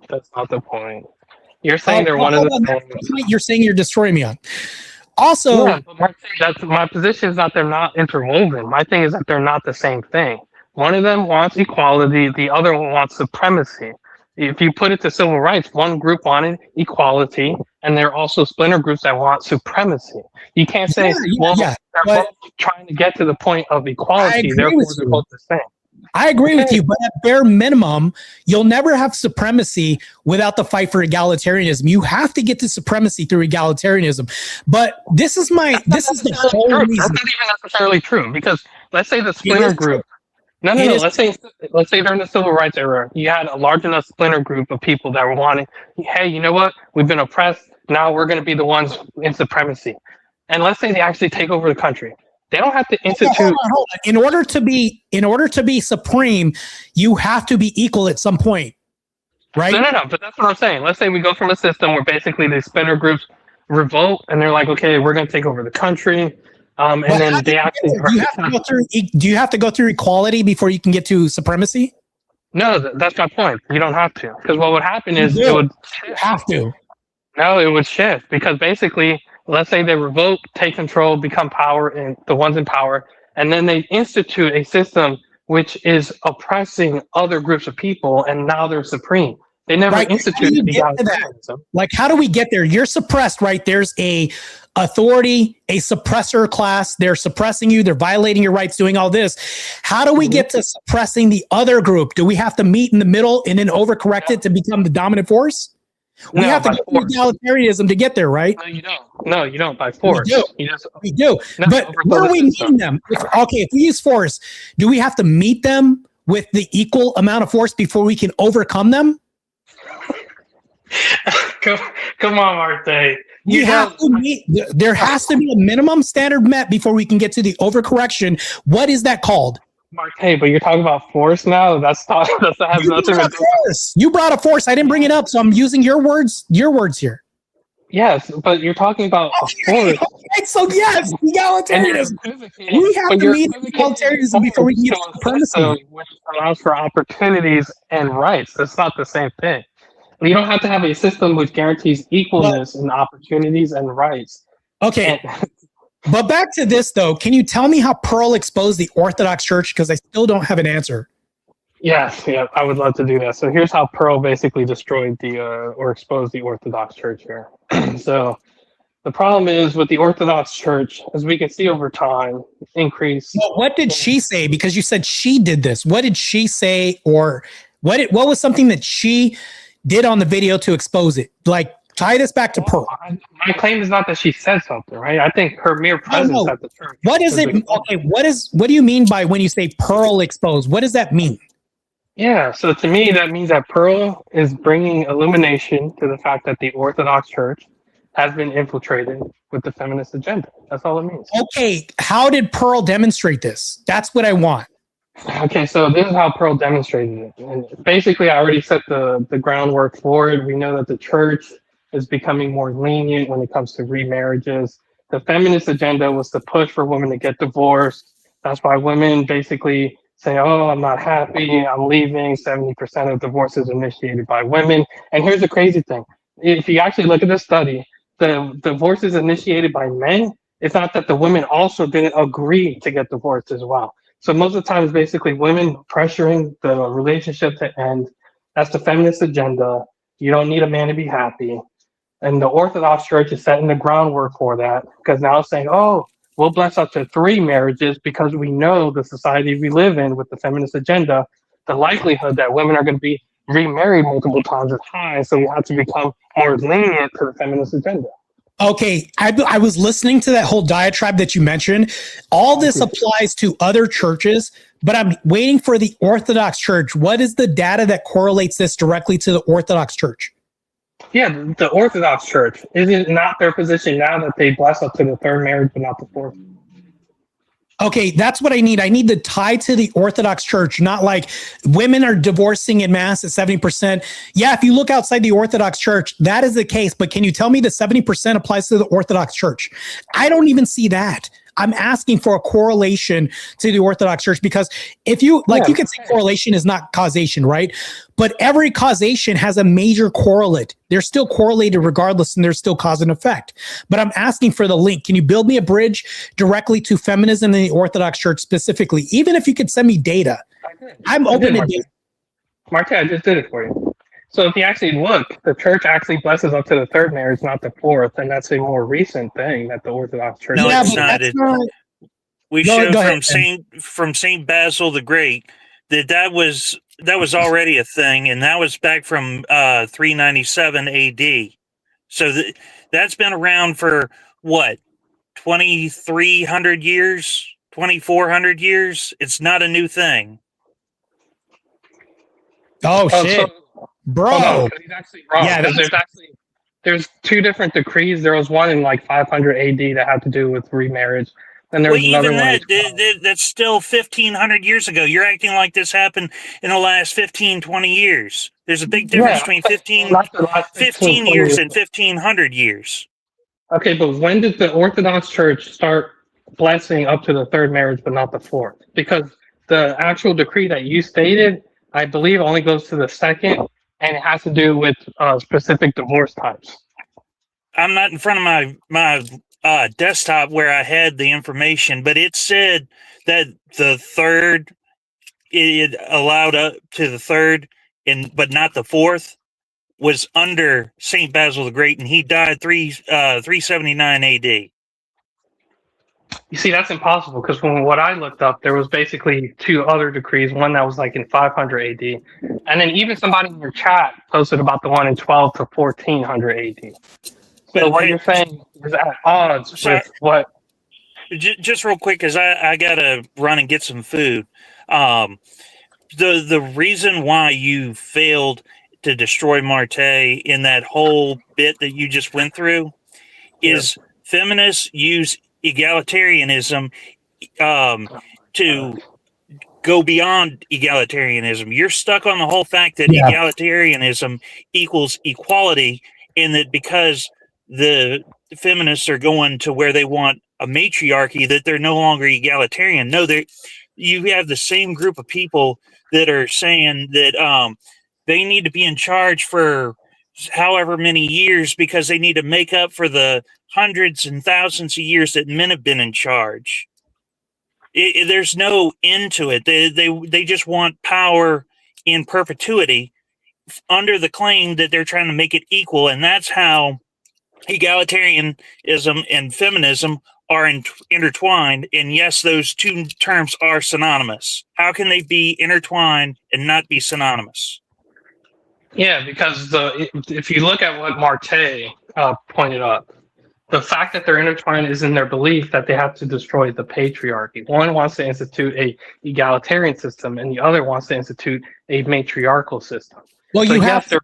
That's not the point. You're saying they're one of the things. You're saying you're destroying me on. Also, yeah, that's my position is that they're not interwoven. My thing is that they're not the same thing. One of them wants equality, the other one wants supremacy. If you put it to civil rights, one group wanted equality, and there are also splinter groups that want supremacy. You can't say, they're both trying to get to the point of equality, therefore they're both the same. I agree with you, but at bare minimum, you'll never have supremacy without the fight for egalitarianism. You have to get to supremacy through egalitarianism. But this is the whole reason. That's not even necessarily true, because let's say the splinter group. No. Let's say during the civil rights era, you had a large enough splinter group of people that were wanting, hey, you know what? We've been oppressed. Now we're going to be the ones in supremacy. And let's say they actually take over the country. They don't have to institute. Hold on. In order to be supreme, you have to be equal at some point, right? No. But that's what I'm saying. Let's say we go from a system where basically the splinter groups revolt, and they're like, okay, we're going to take over the country. And then they actually do you have to go through equality before you can get to supremacy? No, that's my point. You don't have to, because what would happen is it would have to. No, it would shift, because basically, let's say they revolt, take control, become power, and the ones in power, and then they institute a system which is oppressing other groups of people, and now they're supreme. They never instituted egalitarianism. Like, how do we get there? You're suppressed, right? There's a authority, a suppressor class. They're suppressing you. They're violating your rights, doing all this. How do we get to suppressing the other group? Do we have to meet in the middle and then overcorrect it to become the dominant force? We have to go through egalitarianism to get there, right? No, you don't. No, you don't. By force. We do. But where are we meeting them? If we use force, do we have to meet them with the equal amount of force before we can overcome them? Come on, Marte. There has to be a minimum standard met before we can get to the overcorrection. What is that called? Marte, but you're talking about force now. That has nothing to do. You brought a force. I didn't bring it up, so I'm using your words here. Yes, but you're talking about a force. Okay, so yes, egalitarianism. We have to meet egalitarianism before we can get to supremacy. Which allows for opportunities and rights. That's not the same thing. You don't have to have a system which guarantees equalness and opportunities and rights. Okay. But back to this, though. Can you tell me how Pearl exposed the Orthodox Church? Because I still don't have an answer. Yes, yeah, I would love to do that. So here's how Pearl basically destroyed or exposed the Orthodox Church here. So the problem is with the Orthodox Church, as we can see over time, increase. Well, what did she say? Because you said she did this. What did she say, or what was something that she did on the video to expose it? Like, tie this back to Pearl. My claim is not that she said something, right? I think her mere presence at the church. What is it? Okay, what do you mean by when you say Pearl exposed? What does that mean? Yeah, so to me, that means that Pearl is bringing illumination to the fact that the Orthodox Church has been infiltrated with the feminist agenda. That's all it means. Okay, how did Pearl demonstrate this? That's what I want. Okay, so this is how Pearl demonstrated it. And basically, I already set the groundwork for it. We know that the church is becoming more lenient when it comes to remarriages. The feminist agenda was to push for women to get divorced. That's why women basically say, oh, I'm not happy, I'm leaving. 70% of divorces initiated by women. And here's the crazy thing. If you actually look at this study, the divorces initiated by men, it's not that the women also didn't agree to get divorced as well. So most of the time, it's basically women pressuring the relationship to end. That's the feminist agenda. You don't need a man to be happy. And the Orthodox Church is setting the groundwork for that, because now it's saying, oh, we'll bless up to 3 marriages because we know the society we live in with the feminist agenda the likelihood that women are going to be remarried multiple times is high. So we have to become more lenient to the feminist agenda. Okay, I was listening to that whole diatribe that you mentioned. All this applies to other churches, but I'm waiting for the Orthodox Church. What is the data that correlates this directly to the Orthodox Church? Yeah, the Orthodox Church, is it not their position now that they bless up to the third marriage but not the fourth? Okay, that's what I need. I need the tie to the Orthodox Church, not like women are divorcing in mass at 70%. Yeah, if you look outside the Orthodox Church, that is the case. But can you tell me the 70% applies to the Orthodox Church? I don't even see that. I'm asking for a correlation to the Orthodox Church because if you like, you can say correlation is not causation, right? But every causation has a major correlate. They're still correlated regardless, and there's still cause and effect. But I'm asking for the link. Can you build me a bridge directly to feminism in the Orthodox Church specifically? Even if you could send me data, I'm open to data. Marte, I just did it for you. So if you actually look, the church actually blesses up to the third marriage, not the fourth, and that's a more recent thing that the Orthodox Church. No, does. it's not. We showed from Saint Basil the Great that was already a thing, and that was back from 397 A.D. So that's been around for what, 2,300 years, 2,400 years. It's not a new thing. Oh shit. Bro, he's actually wrong. Yeah, there's two different decrees. There was one in like 500 AD that had to do with remarriage. And there was another one. That's still 1,500 years ago. You're acting like this happened in the last 15, 20 years. There's a big difference between 15 years and 1,500 years. Okay, but when did the Orthodox Church start blessing up to the third marriage but not the fourth? Because the actual decree that you stated, I believe, only goes to the second. And it has to do with specific divorce types. I'm not in front of my desktop where I had the information, but it said that the third, it allowed up to the third, but not the fourth, was under Saint Basil the Great, and he died 379 AD. You see, that's impossible because from what I looked up, there was basically two other decrees. One that was like in 500 AD, and then even somebody in your chat posted about the one in 12 to 1400 AD. So what you're saying is at odds with what? Just real quick, because I gotta run and get some food. The reason why you failed to destroy Marte in that whole bit that you just went through is feminists use egalitarianism to go beyond egalitarianism. You're stuck on the whole fact that egalitarianism equals equality, and that because the feminists are going to where they want a matriarchy, that they're no longer egalitarian. No, you have the same group of people that are saying that they need to be in charge for however many years because they need to make up for the hundreds and thousands of years that men have been in charge. There's no end to it. They just want power in perpetuity under the claim that they're trying to make it equal, and that's how egalitarianism and feminism are intertwined. And yes, those two terms are synonymous. How can they be intertwined and not be synonymous? Yeah, because if you look at what Marte pointed up, the fact that they're intertwined is in their belief that they have to destroy the patriarchy. One wants to institute a egalitarian system, and the other wants to institute a matriarchal system. Well, so you have to.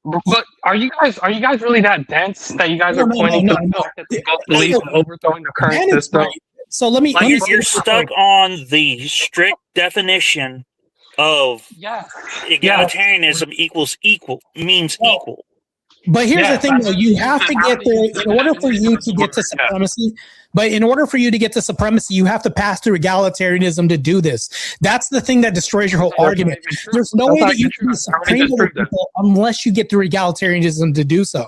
But are you guys really that dense that you guys are pointing to the fact that they both believe in overthrowing the current system? Right. So let me. You're stuck on the strict definition of egalitarianism equals equal means equal. But here's the thing, though: you have to get there in order for you to get to supremacy. But in order for you to get to supremacy, you have to pass through egalitarianism to do this. That's the thing that destroys your whole argument. There's no way that you can be supreme over people unless you get through egalitarianism to do so.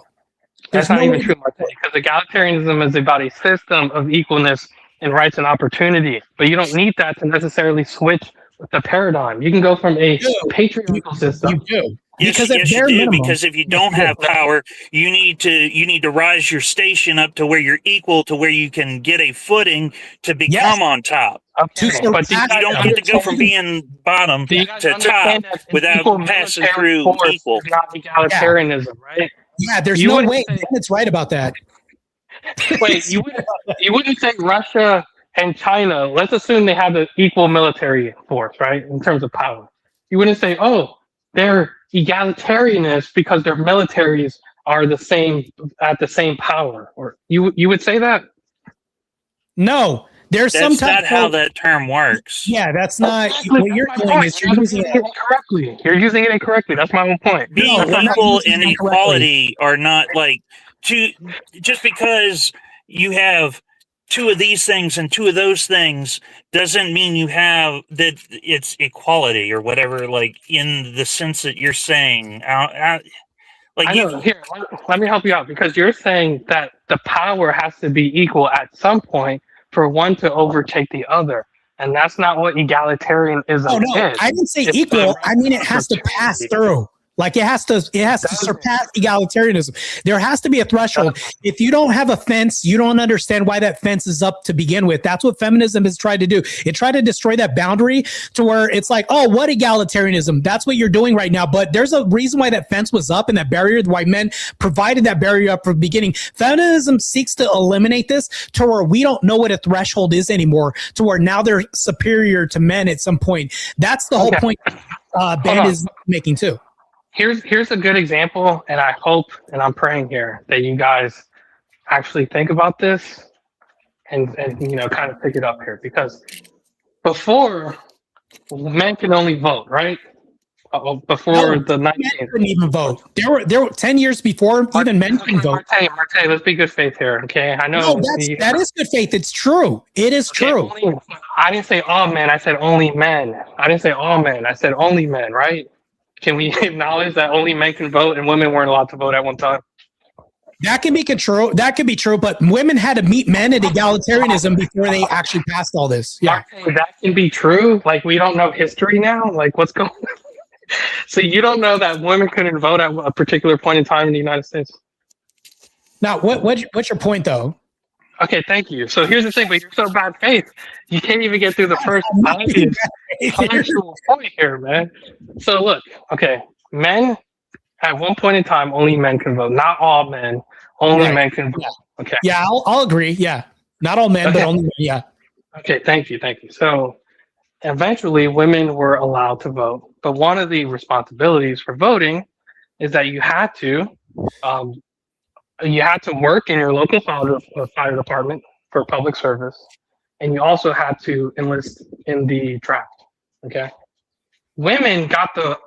That's not even true, Marte, because egalitarianism is about a system of equalness and rights and opportunity. But you don't need that to necessarily switch the paradigm. You can go from a patriarchal system. You do. Because you do. Because if you don't have power, you need to rise your station up to where you're equal, to where you can get a footing to become on top. Okay, To but do you surpass- You don't get to go from being bottom do you guys to understand top that without equal passing military through force equal. is not egalitarianism, right? Yeah, there's You no wouldn't way. say- Bennett's right about that. Wait, you wouldn't say Russia and China, let's assume they have the equal military force, right? In terms of power. You wouldn't say, oh, they're egalitarianists because their militaries are the same at the same power. Or you would say that? No, there's some That's type not how of, that term works. yeah, that's not Exactly, what you're that's my doing point. is you're using it incorrectly. You're using it incorrectly. That's my whole point. Being No, we're not equal using and it incorrectly. equality are not like just because you have two of these things and two of those things doesn't mean you have that it's equality or whatever, like in the sense that you're saying. Like I know. Here, let me help you out because you're saying that the power has to be equal at some point for one to overtake the other, and that's not what egalitarianism Oh no, is. I didn't say It's equal. the I mean it has to pass opportunity. through. Like it has to surpass egalitarianism. There has to be a threshold. If you don't have a fence, you don't understand why that fence is up to begin with. That's what feminism has tried to do. It tried to destroy that boundary to where it's like, oh, what egalitarianism? That's what you're doing right now. But there's a reason why that fence was up and that barrier, why men provided that barrier up from the beginning. Feminism seeks to eliminate this to where we don't know what a threshold is anymore, to where now they're superior to men at some point. That's the whole Okay. point Ben on. is making too. Here's a good example, and I hope and I'm praying here that you guys actually think about this and kind of pick it up here because before men could only vote, right? Before No, the Men 19th. couldn't even vote. There were 10 years before even men couldn't vote. Marte, let's be good faith here, okay? I know. No, that is good faith. It's true. It is Okay, true. I didn't say all men. I said only men. I didn't say all men. I said only men, right? Can we acknowledge that only men can vote and women weren't allowed to vote at one time? That can be true. That could be true, but women had to meet men at egalitarianism before they actually passed all this. Yeah. Okay, that can be true. Like we don't know history now. Like what's going on? So you don't know that women couldn't vote at a particular point in time in the United States? Now, what's your point though? Okay, thank you. So here's the thing, but you're so bad faith. You can't even get through the first obvious factual point here, man. So look, okay, men at one point in time, only men can vote. Not all men, only Right. men can vote. Yeah. Okay. Yeah, I'll agree. Yeah. Not all men, but Okay. only men. Yeah. Okay, thank you. So eventually women were allowed to vote. But one of the responsibilities for voting is that you had to work in your local fire department for public service, and you also had to enlist in the draft. Okay, women got the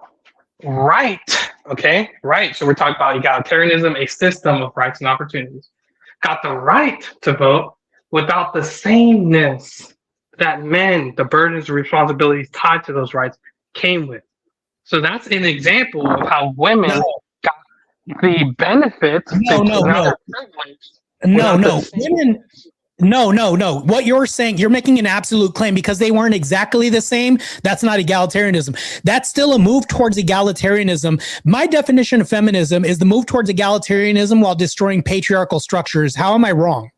right. Okay, right. So we're talking about egalitarianism, a system of rights and opportunities. Got the right to vote without the sameness that men, the burdens and responsibilities tied to those rights, came with. So that's an example of how women got the benefits. No. Women. No. What you're saying, you're making an absolute claim because they weren't exactly the same. That's not egalitarianism. That's still a move towards egalitarianism. My definition of feminism is the move towards egalitarianism while destroying patriarchal structures. How am I wrong?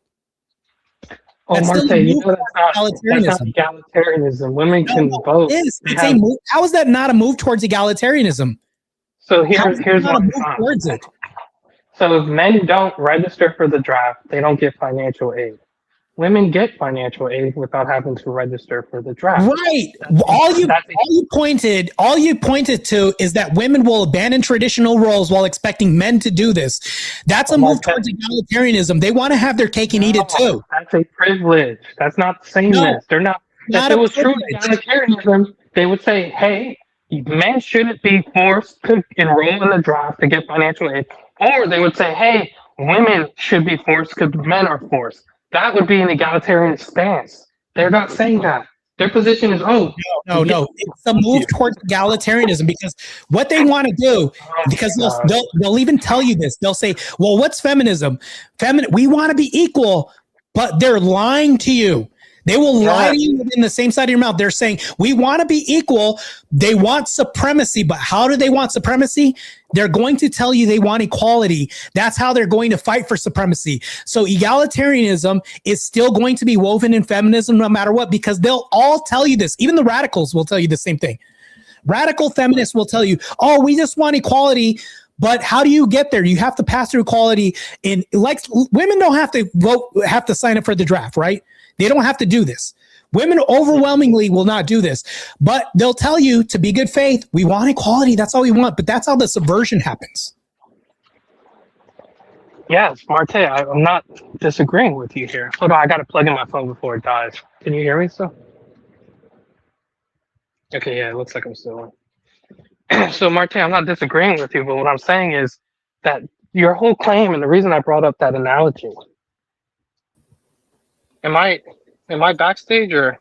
Oh, That's still Marte, a you move know towards that's not egalitarianism. Women can vote. It's a move. How is that not a move towards egalitarianism? So How is here's it not a what. move towards it? So if men don't register for the draft, they don't get financial aid. Women get financial aid without having to register for the draft. Right. All you pointed to is that women will abandon traditional roles while expecting men to do this. That's a move towards egalitarianism. They want to have their cake and eat it too. That's a privilege. That's not sameness. No, They're not. not If it a was true privilege. egalitarianism, they would say, "Hey, men shouldn't be forced to enroll in the draft to get financial aid," or they would say, "Hey, women should be forced because men are forced." That would be an egalitarian stance. They're not saying that. Their position is, No. It's a move towards egalitarianism because what they want to do, because they'll even tell you this. They'll say, well, what's feminism? We want to be equal, but they're lying to you. They will lie to you within the same side of your mouth. They're saying, we want to be equal. They want supremacy. But how do they want supremacy? They're going to tell you they want equality. That's how they're going to fight for supremacy. So egalitarianism is still going to be woven in feminism no matter what, because they'll all tell you this. Even the radicals will tell you the same thing. Radical feminists will tell you, oh, we just want equality. But how do you get there? You have to pass through equality. In like women don't have to vote, have to sign up for the draft, right? They don't have to do this. Women overwhelmingly will not do this, but they'll tell you to be good faith. We want equality. That's all we want. But that's how the subversion happens. Yes, Marte, I'm not disagreeing with you here. Hold on, I got to plug in my phone before it dies. Can you hear me still? Okay, yeah, it looks like I'm still on. So, Marte, I'm not disagreeing with you, but what I'm saying is that your whole claim, and the reason I brought up that analogy. Am I backstage or?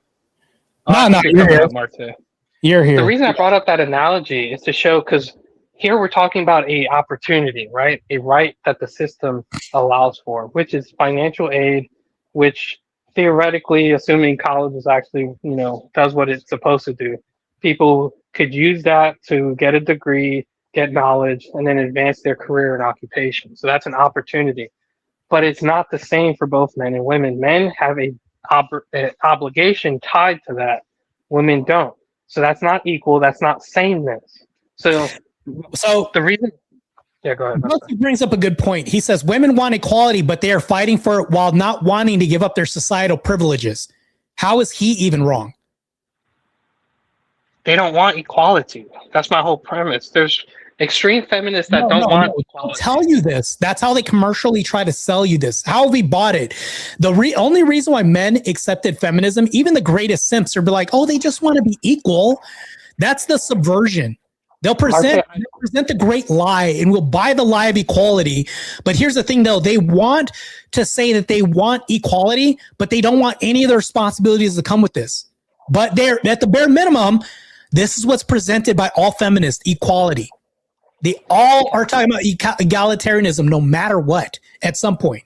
No, you're here. Marte. You're here. The reason I brought up that analogy is to show, because here we're talking about a opportunity, right? A right that the system allows for, which is financial aid, which theoretically, assuming college is actually, does what it's supposed to do, people could use that to get a degree, get knowledge, and then advance their career and occupation. So that's an opportunity. But it's not the same for both men and women. Men have an obligation tied to that. Women don't. So that's not equal. That's not sameness. So the reason. Yeah, go ahead. He brings up a good point. He says women want equality, but they are fighting for it while not wanting to give up their societal privileges. How is he even wrong? They don't want equality. That's my whole premise. There's extreme feminists that don't want equality. Tell you this. That's how they commercially try to sell you this. How have we bought it? The only reason why men accepted feminism, even the greatest simps, are be like, oh, they just want to be equal. That's the subversion. They'll present the great lie, and we'll buy the lie of equality. But here's the thing, though. They want to say that they want equality, but they don't want any of the responsibilities that come with this. But they're at the bare minimum, this is what's presented by all feminists, equality. They all are talking about egalitarianism no matter what at some point.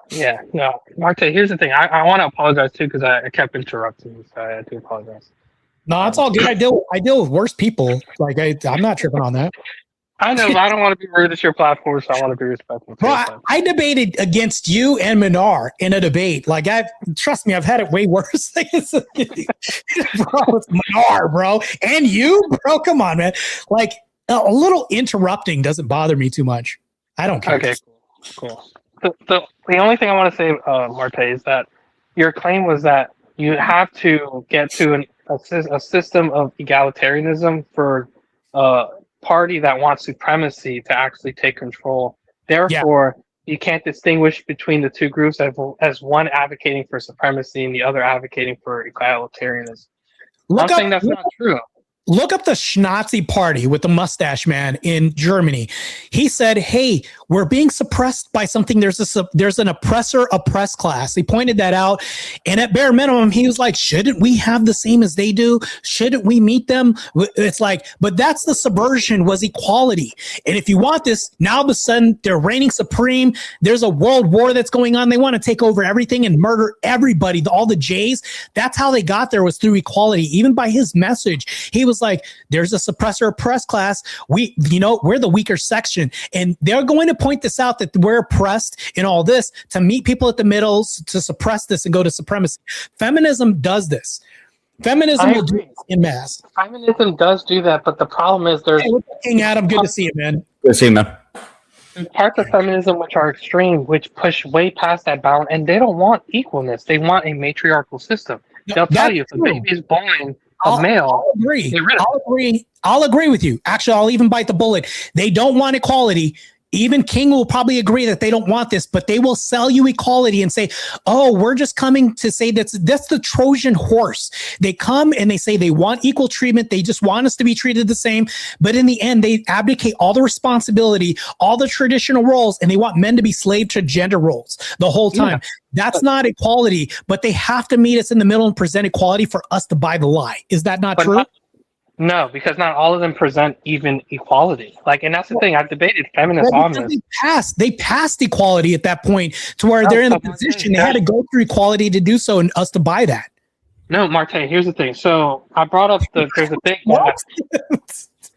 Yeah, no. Marte, here's the thing. I want to apologize, too, because I kept interrupting you, so I do apologize. No, it's all good. I deal with worse people. Like I'm not tripping on that. I know, but I don't want to be rude. It's your platform, so I want to be respectful. Bro, I debated against you and Minar in a debate. Like trust me, I've had it way worse. Bro, it's Minar, bro, and you, bro. Come on, man. Like a little interrupting doesn't bother me too much. I don't care. Okay, cool. The only thing I want to say, Marte, is that your claim was that you have to get to a system of egalitarianism for a party that wants supremacy to actually take control. Therefore, you can't distinguish between the two groups as one advocating for supremacy and the other advocating for egalitarianism. I'm saying that's not true. Look up the Schnazi party with the mustache man in Germany. He said, hey, we're being suppressed by something. There's an oppressor-oppressed class. He pointed that out. And at bare minimum, he was like, shouldn't we have the same as they do? Shouldn't we meet them? It's like, but that's the subversion, was equality. And if you want this, now all of a sudden they're reigning supreme. There's a world war that's going on. They want to take over everything and murder everybody, all the Jays. That's how they got there, was through equality. Even by his message, he was like, there's a suppressor oppressed class. We're the weaker section. And they're going to point this out, that we're oppressed in all this, to meet people at the middle, to suppress this and go to supremacy. Feminism does this. Feminism will do this in mass. Feminism does do that, but the problem is there's... Hey, King Adam, good to see you, man. Good to see you, man. Parts of feminism which are extreme, which push way past that bound, and they don't want equalness. They want a matriarchal system. They'll tell you, if a baby is born a male, I'll agree with you. Actually, I'll even bite the bullet. They don't want equality. Even King will probably agree that they don't want this, but they will sell you equality and say, oh, we're just coming to say that's the Trojan horse. They come and they say they want equal treatment. They just want us to be treated the same. But in the end, they abdicate all the responsibility, all the traditional roles, and they want men to be slave to gender roles the whole time. Yeah. That's not equality, but they have to meet us in the middle and present equality for us to buy the lie. Is that not true? No, because not all of them present even equality. Like, and that's the thing. I've debated feminists Well, on because this. they passed equality at that point to where they're in the So position they had to go through equality to do so, and us to buy that. No, Marte, here's the thing. So I brought up there's a big gap.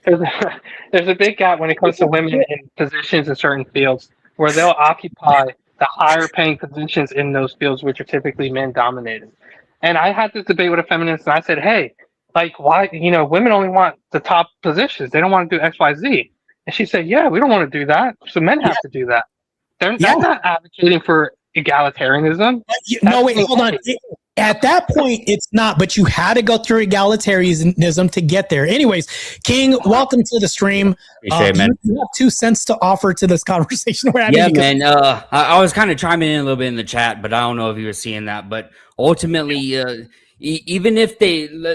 There's a big gap when it comes to women in positions in certain fields where they'll occupy the higher paying positions in those fields, which are typically men dominated. And I had this debate with a feminist, and I said, hey, like, why, women only want the top positions. They don't want to do X, Y, Z. And she said, yeah, we don't want to do that. So men have to do that. They're not advocating for egalitarianism. No, wait, hold on. At that point, it's not, but you had to go through egalitarianism to get there. Anyways, King, welcome to the stream. Appreciate it, man. You have 2 cents to offer to this conversation we're having. Yeah, man. I was kind of chiming in a little bit in the chat, but I don't know if you were seeing that. But ultimately, even if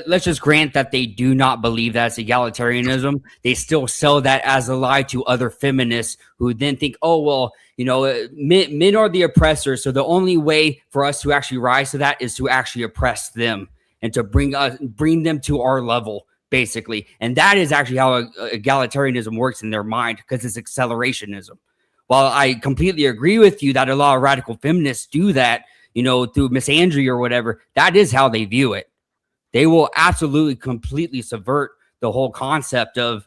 let's just grant that they do not believe that's egalitarianism, they still sell that as a lie to other feminists who then think, oh, well, men are the oppressors. So the only way for us to actually rise to that is to actually oppress them and to bring them to our level, basically. And that is actually how egalitarianism works in their mind, because it's accelerationism. While I completely agree with you that a lot of radical feminists do that, through misandry or whatever, that is how they view it. They will absolutely completely subvert the whole concept of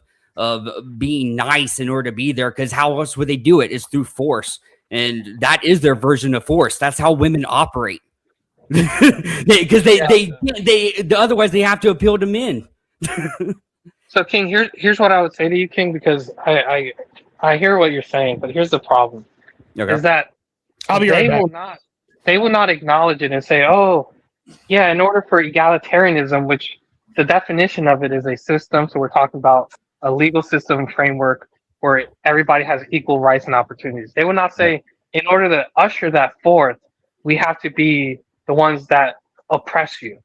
being nice in order to be there, because how else would they do it? It's through force, and that is their version of force. That's how women operate, because they otherwise they have to appeal to men. So King, here's what I would say to you, King, because I hear what you're saying, but here's the problem: is that I'll be right back. They will not acknowledge it and say, oh, yeah, in order for egalitarianism, which the definition of it is a system, so we're talking about a legal system and framework where everybody has equal rights and opportunities. They will not say, in order to usher that forth, we have to be the ones that oppress you.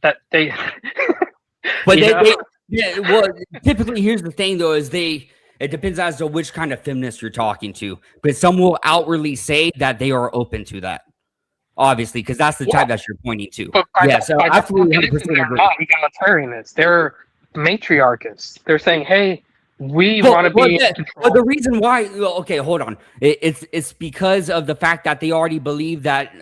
That they... But well, typically, here's the thing, though, is it depends as to which kind of feminist you're talking to. But some will outwardly say that they are open to that. Obviously, because that's the type that you're pointing to. So absolutely 100% agree. They're not egalitarianists. They're matriarchists. They're saying, hey, we want to be in control. But the reason why, okay, hold on. It's because of the fact that they already believe that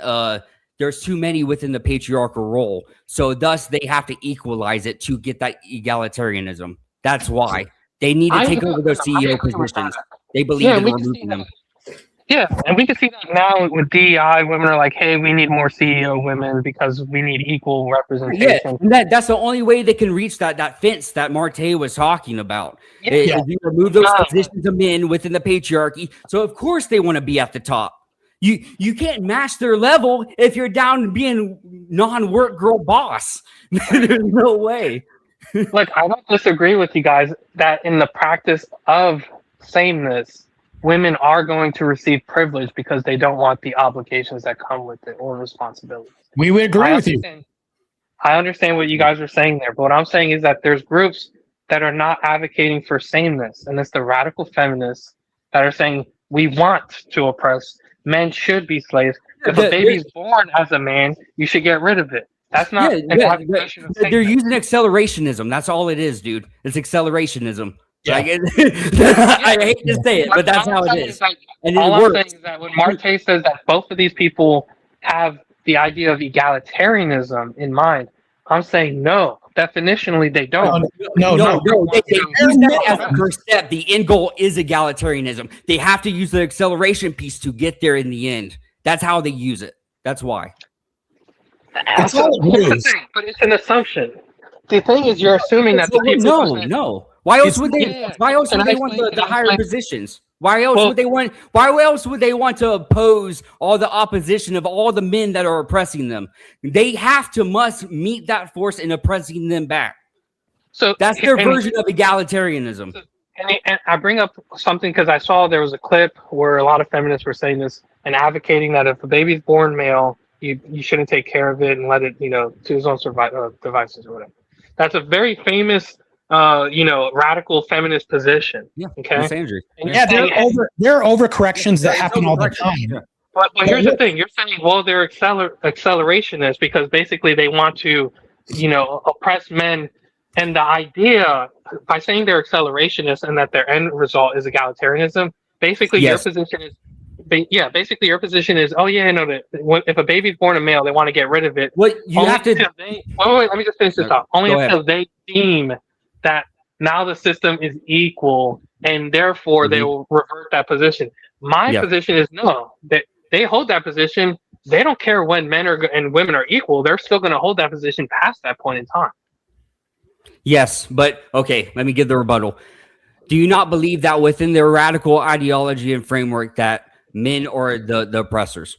there's too many within the patriarchal role. So thus they have to equalize it to get that egalitarianism. That's why. They need to take over those CEO positions. They believe in removing them. Yeah, and we can see that now with DEI. Women are like, hey, we need more CEO women because we need equal representation. Yeah, that's the only way they can reach that fence that Marte was talking about. If you remove those positions of men within the patriarchy, so of course they want to be at the top. You can't match their level if you're down to being non-work girl boss. There's no way. Look, I don't disagree with you guys that in the practice of sameness, women are going to receive privilege because they don't want the obligations that come with it or responsibilities. We would agree with you. I understand what you guys are saying there, but what I'm saying is that there's groups that are not advocating for sameness, and it's the radical feminists that are saying we want to oppress. Men should be slaves. If a baby's born as a man, you should get rid of it. That's not they're using accelerationism. That's all it is, dude. It's accelerationism. Yeah. Like, I hate to say it, but that's how it is. And all I'm saying is that when Marte says that both of these people have the idea of egalitarianism in mind, I'm saying no. Definitionally, they don't. No. They use that as the first step. The end goal is egalitarianism. They have to use the acceleration piece to get there in the end. That's how they use it. That's why. That's all it is. But it's an assumption. The thing is, you're assuming that the people. No. Why else would they? Why else would they want the higher positions? Why else would they want? Why else would they want to oppose all the opposition of all the men that are oppressing them? They must meet that force in oppressing them back. So that's their version of egalitarianism. And I bring up something because I saw there was a clip where a lot of feminists were saying this and advocating that if a baby's born male, you shouldn't take care of it and let it, to his own devices or whatever. That's a very famous. Radical feminist position. Yeah. Okay. There are overcorrections that happen all the time. Yeah. But here's the thing: you're saying, well, they're accelerationists because basically they want to, oppress men And the idea, by saying they're accelerationists and that their end result is egalitarianism, basically Yes. your position is, basically your position is, oh yeah, no, that if a baby's born a male, they want to get rid of it. What you Only have to until wait, let me just finish this up. Only Go until they deem that now the system is equal, and therefore they will revert that position. My position is no, that they hold that position. They don't care when men and women are equal. They're still going to hold that position past that point in time. Yes, but okay, let me give the rebuttal. Do you not believe that within their radical ideology and framework that men are the oppressors?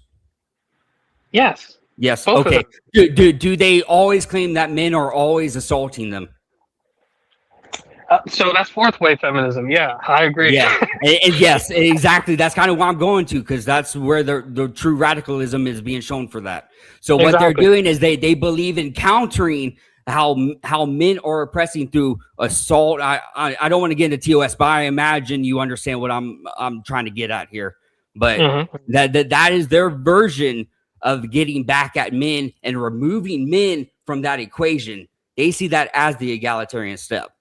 Yes. Yes. Both of Okay. Do they always claim that men are always assaulting them? So that's fourth wave feminism. Yeah, I agree. Yeah. and yes, exactly. That's kind of what I'm going to, because that's where the true radicalism is being shown for that. So what they're doing is they believe in countering how men are oppressing through assault. I don't want to get into TOS, but I imagine you understand what I'm trying to get at here. But that is their version of getting back at men and removing men from that equation. They see that as the egalitarian step.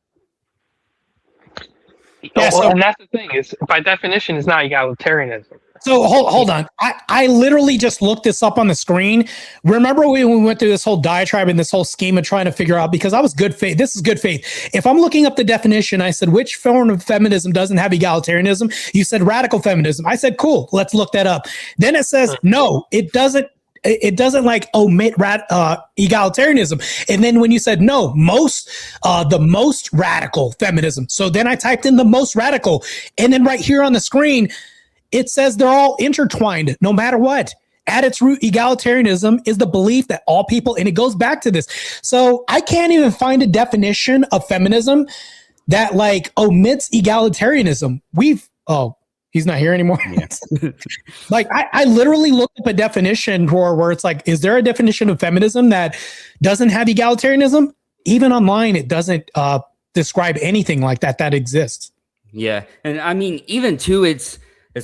Yeah, and that's the thing, is by definition it's not egalitarianism. So hold on. I literally just looked this up on the screen. Remember when we went through this whole diatribe and this whole scheme of trying to figure out, because I was good faith. This is good faith. If I'm looking up the definition, I said, which form of feminism doesn't have egalitarianism? You said radical feminism. I said, cool, let's look that up. Then it says, no, it doesn't. It doesn't like omit egalitarianism. And then when you said no, the most radical feminism. So then I typed in the most radical. And then right here on the screen, it says they're all intertwined no matter what. At its root, egalitarianism is the belief that all people, and it goes back to this. So I can't even find a definition of feminism that like omits egalitarianism. He's not here anymore. Yes. Like I literally looked up a definition where it's like, is there a definition of feminism that doesn't have egalitarianism? Even online, it doesn't describe anything like that exists. Yeah, and I mean, even too, it's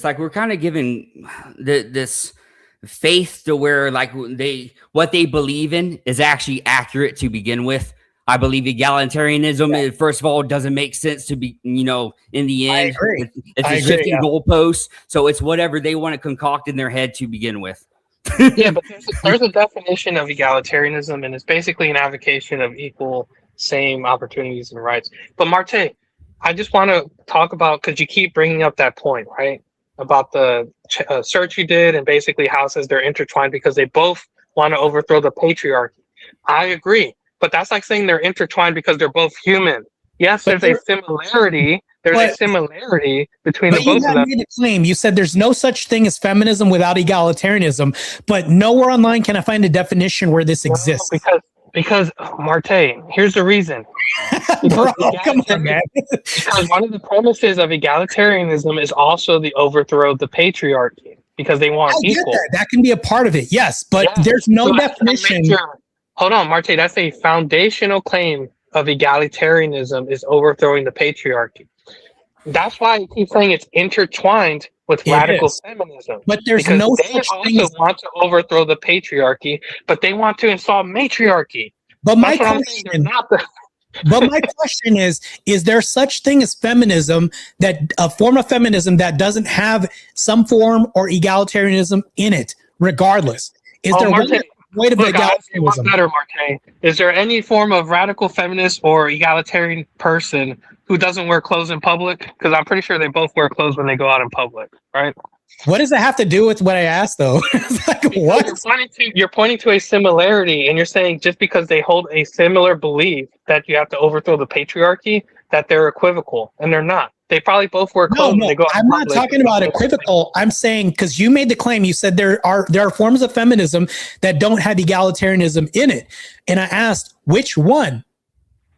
like we're kind of giving this faith to where like what they believe in is actually accurate to begin with. I believe egalitarianism, first of all, doesn't make sense to be, in the end. I agree. It's shifting goalposts. So it's whatever they want to concoct in their head to begin with. Yeah, but there's a definition of egalitarianism, and it's basically an advocation of equal, same opportunities and rights. But Marte, I just want to talk about, because you keep bringing up that point, right? About the search you did, and basically how it says they're intertwined because they both want to overthrow the patriarchy. I agree. But that's like saying they're intertwined because they're both human. Yes, there's a similarity. There's a similarity between the both of them. You made a claim. You said there's no such thing as feminism without egalitarianism, but nowhere online can I find a definition where this exists. Because Marte, here's the reason. Bro, come on, man. Because one of the premises of egalitarianism is also the overthrow of the patriarchy, because they want equal. That can be a part of it, yes, but there's no definition. Hold on, Marte, that's a foundational claim of egalitarianism, is overthrowing the patriarchy. That's why I keep saying it's intertwined with radical feminism. But there's no such thing. They also want to overthrow the patriarchy, but they want to install matriarchy. But my question is there such thing as feminism, that a form of feminism that doesn't have some form or egalitarianism in it, regardless? Is there way to be egalitarianism? Better, Marte. Is there any form of radical feminist or egalitarian person who doesn't wear clothes in public? Because I'm pretty sure they both wear clothes when they go out in public, right? What does that have to do with what I asked, though? Like, what? You're pointing to a similarity, and you're saying just because they hold a similar belief that you have to overthrow the patriarchy, that they're equivocal, and they're not. They probably both wear clothes when they go out in public. I'm not talking about equivocal. I'm saying, because you made the claim, you said there are forms of feminism that don't have egalitarianism in it, and I asked which one.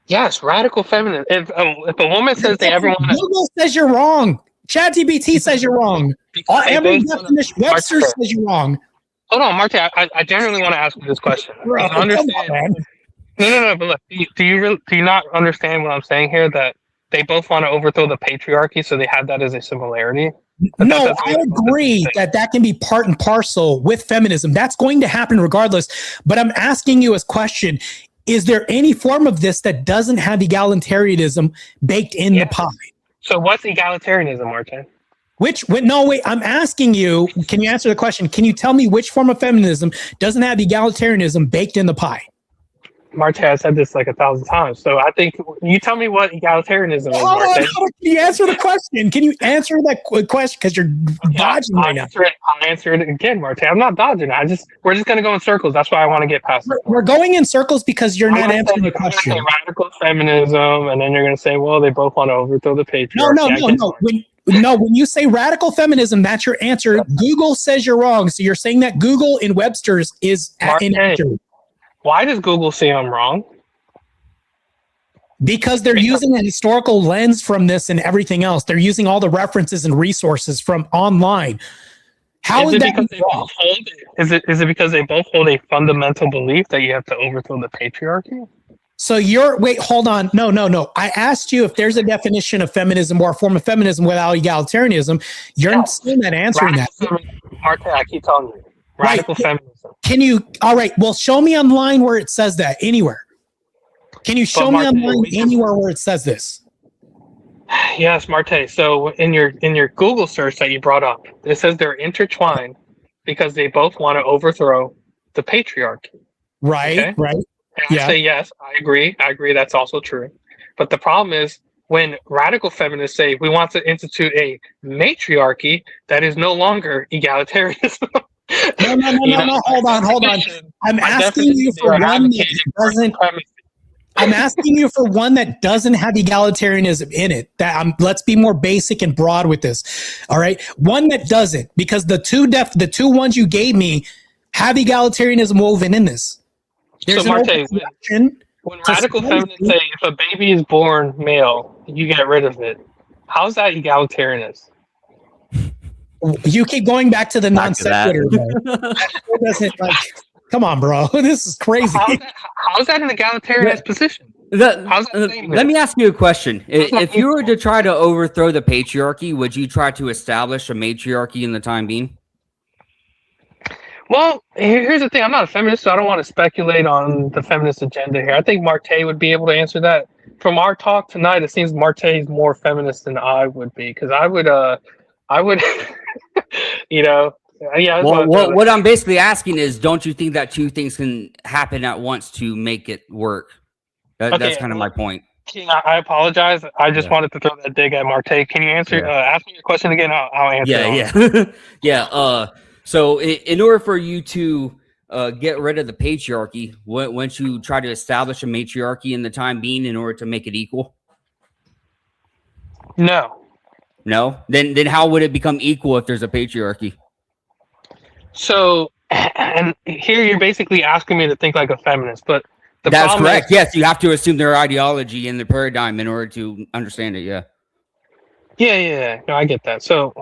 Yes, radical feminism. If a woman says they ever want to, Google says you're wrong. ChatGPT says you're wrong. Every definition, Webster says you're wrong. Hold on, Marte. I genuinely want to ask you this question. Bro, understand? No. But look, do you not understand what I'm saying here? That they both want to overthrow the patriarchy, so they have that as a similarity. No, I agree that can be part and parcel with feminism. That's going to happen regardless. But I'm asking you a question. is there any form of this that doesn't have egalitarianism baked in the pie? So what's egalitarianism, Martin? I'm asking you, can you answer the question? Can you tell me which form of feminism doesn't have egalitarianism baked in the pie? Marte, I said this like 1,000 times. So I think you tell me what egalitarianism is, Hold on, Marte. can you answer the question? Can you answer that question? Because you're dodging right now. I'll answer it again, Marte. I'm not dodging. We're just going to go in circles. That's why I want to get past it. We're going in circles because you're not answering the question. Say radical feminism, and then you're going to say, well, they both want to overthrow the patriarchy. No. When you say radical feminism, that's your answer. Google says you're wrong. So you're saying that Google in Webster's is inaccurate. Why does Google say I'm wrong? Because they're using a historical lens from this and everything else. They're using all the references and resources from online. How is that wrong? Is it because they both hold a fundamental belief that you have to overthrow the patriarchy? So hold on. No. I asked you if there's a definition of feminism or a form of feminism without egalitarianism. You're still not answering that. Marte, I keep telling you. Radical feminism. All right, well, show me online where it says that anywhere. Can you show me online anywhere where it says this? Yes, Marte. So in your Google search that you brought up, it says they're intertwined because they both want to overthrow the patriarchy. Right, okay? Right. And I say, yes, I agree. That's also true. But the problem is when radical feminists say we want to institute a matriarchy, that is no longer egalitarianism. No. Hold on. I'm asking you for one that doesn't. I'm asking you for one that doesn't have egalitarianism in it. Let's be more basic and broad with this. All right, one that doesn't, because the two ones you gave me have egalitarianism woven in this. So Marte, when radical feminists say if a baby is born male, you get rid of it, how's that egalitarianist? You keep going back to the non sequitur. Come on, bro. This is crazy. How's that an egalitarian position? Let me ask you a question. If you were to try to overthrow the patriarchy, would you try to establish a matriarchy in the time being? Well, here's the thing. I'm not a feminist, so I don't want to speculate on the feminist agenda here. I think Marte would be able to answer that. From our talk tonight, it seems Marte is more feminist than I would be, because I would, yeah. Well, what I'm basically asking is, don't you think that two things can happen at once to make it work? That's kind of my point. King, I apologize. I just wanted to throw that dig at Marte. Can you answer? Ask me your question again. I'll answer. Yeah. So, in order for you to get rid of the patriarchy, wouldn't you try to establish a matriarchy in the time being in order to make it equal? No. Then how would it become equal if there's a patriarchy? So, and here you're basically asking me to think like a feminist, but that's correct. Yes, you have to assume their ideology and their paradigm in order to understand it. Yeah. No, I get that. So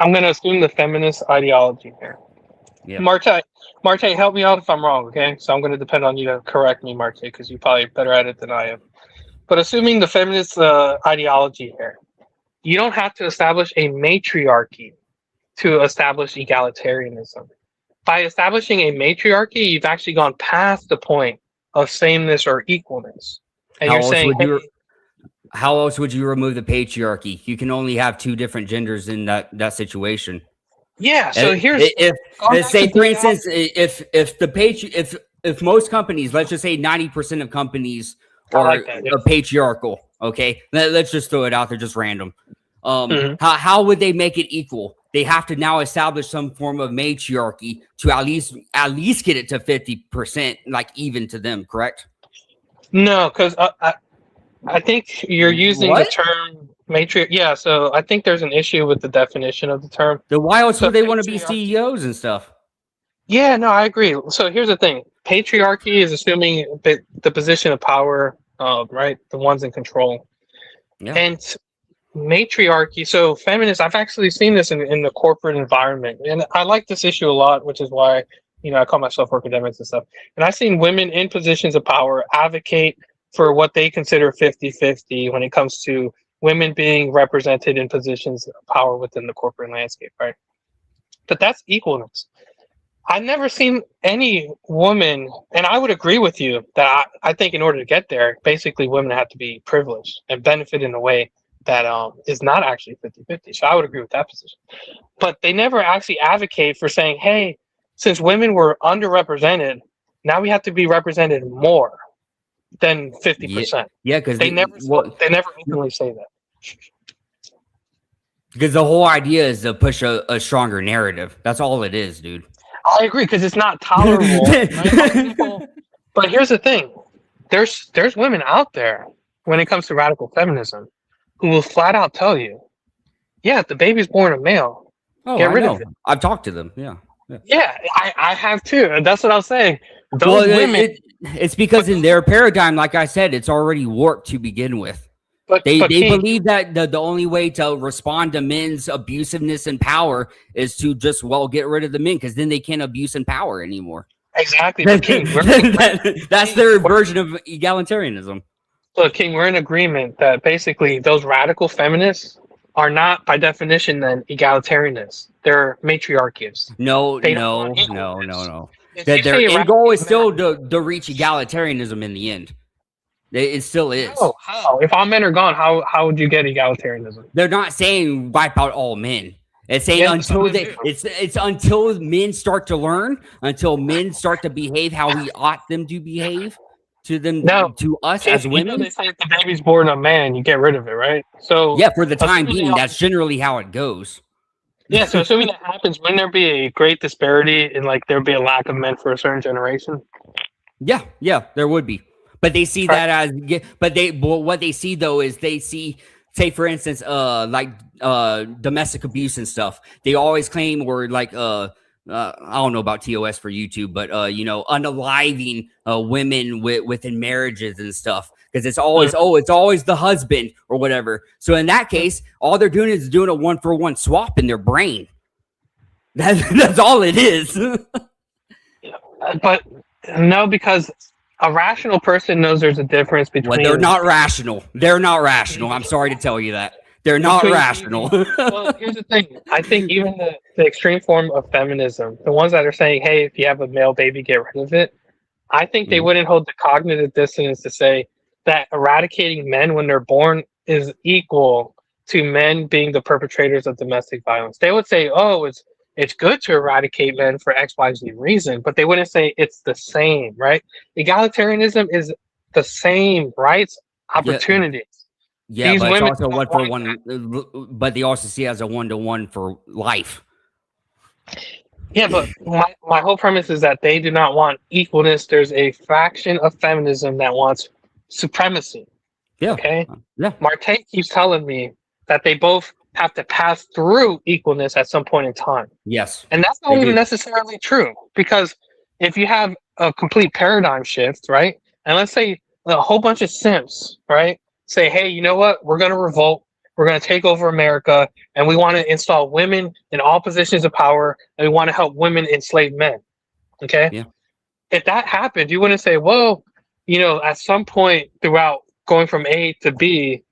I'm going to assume the feminist ideology here. Yeah. Marte, help me out if I'm wrong, okay? So I'm going to depend on you to correct me, Marte, because you're probably better at it than I am. But assuming the feminist ideology here, you don't have to establish a matriarchy to establish egalitarianism. By establishing a matriarchy, you've actually gone past the point of sameness or equalness. And you're saying, how else would you remove the patriarchy? You can only have two different genders in that situation. Yeah. So say for instance, if most companies, let's just say 90% of companies are patriarchal. Okay, let's just throw it out there, just random. How would they make it equal? They have to now establish some form of matriarchy to at least get it to 50%, like even to them. Correct? No, because I think you're using the term matriarch. Yeah, so I think there's an issue with the definition of the term. Then why else would they want to be CEOs and stuff? Yeah, no, I agree. So here's the thing: patriarchy is assuming the position of power, right? The ones in control, and matriarchy. So feminists, I've actually seen this in the corporate environment, and I like this issue a lot, which is why I call myself workademics and stuff. And I've seen women in positions of power advocate for what they consider 50-50 when it comes to women being represented in positions of power within the corporate landscape, right? But that's equalness. I've never seen any woman, and I would agree with you that I think in order to get there, basically women have to be privileged and benefit in a way that is not actually 50-50. So I would agree with that position. But they never actually advocate for saying, hey, since women were underrepresented, now we have to be represented more than 50%. Yeah, because They never openly say that. Because the whole idea is to push a stronger narrative. That's all it is, dude. I agree because it's not tolerable. Right? But here's the thing: there's women out there when it comes to radical feminism who will flat out tell you, "Yeah, if the baby's born a male, get rid of it." I've talked to them. Yeah. Yeah, I have too, and that's what I was saying. Those women, it's because in their paradigm, like I said, it's already warped to begin with. They believe that the only way to respond to men's abusiveness and power is to just get rid of the men, because then they can't abuse and power anymore. Exactly. But King, that's their version of egalitarianism. Look, King, we're in agreement that basically those radical feminists are not, by definition, then egalitarianists. They're matriarchies. No. Their end goal is still to reach egalitarianism in the end. It still is. Oh, how? If all men are gone, how would you get egalitarianism? They're not saying wipe out all men. It's saying it's until men start to learn, until men start to behave how we ought them to behave to them, to us as women. They say if the baby's born a man, you get rid of it, right? So yeah, for the time being, that's generally how it goes. Yeah, so assuming that happens, wouldn't there be a great disparity in there'd be a lack of men for a certain generation? Yeah, there would be. But they see that as, what they see though is they see, say for instance, domestic abuse and stuff. They always claim we're I don't know about TOS for YouTube, but unaliving women within marriages and stuff, because it's always it's always the husband or whatever. So in that case, all they're doing is doing a 1-for-1 swap in their brain. That's all it is. But no, because a rational person knows there's a difference between. Well, they're not rational. They're not rational. I'm sorry to tell you that. They're not rational. Well, here's the thing. I think even the extreme form of feminism, the ones that are saying, hey, if you have a male baby, get rid of it, I think they wouldn't hold the cognitive dissonance to say that eradicating men when they're born is equal to men being the perpetrators of domestic violence. They would say, oh, it's good to eradicate men for X, Y, Z reason, but they wouldn't say it's the same, right? Egalitarianism is the same rights, opportunities. Yeah, but it's also 1-for-1, but they also see it as a 1-to-1 for life. Yeah, but my whole premise is that they do not want equalness. There's a faction of feminism that wants supremacy. Yeah. Okay? Yeah. Marte keeps telling me that they both have to pass through equalness at some point in time. Yes. And that's not even necessarily true, because if you have a complete paradigm shift, right? And let's say a whole bunch of simps, right? Say, hey, you know what? We're going to revolt. We're going to take over America, and we want to install women in all positions of power, and we want to help women enslave men. Okay? Yeah. If that happened, you wouldn't say, well, at some point throughout going from A to B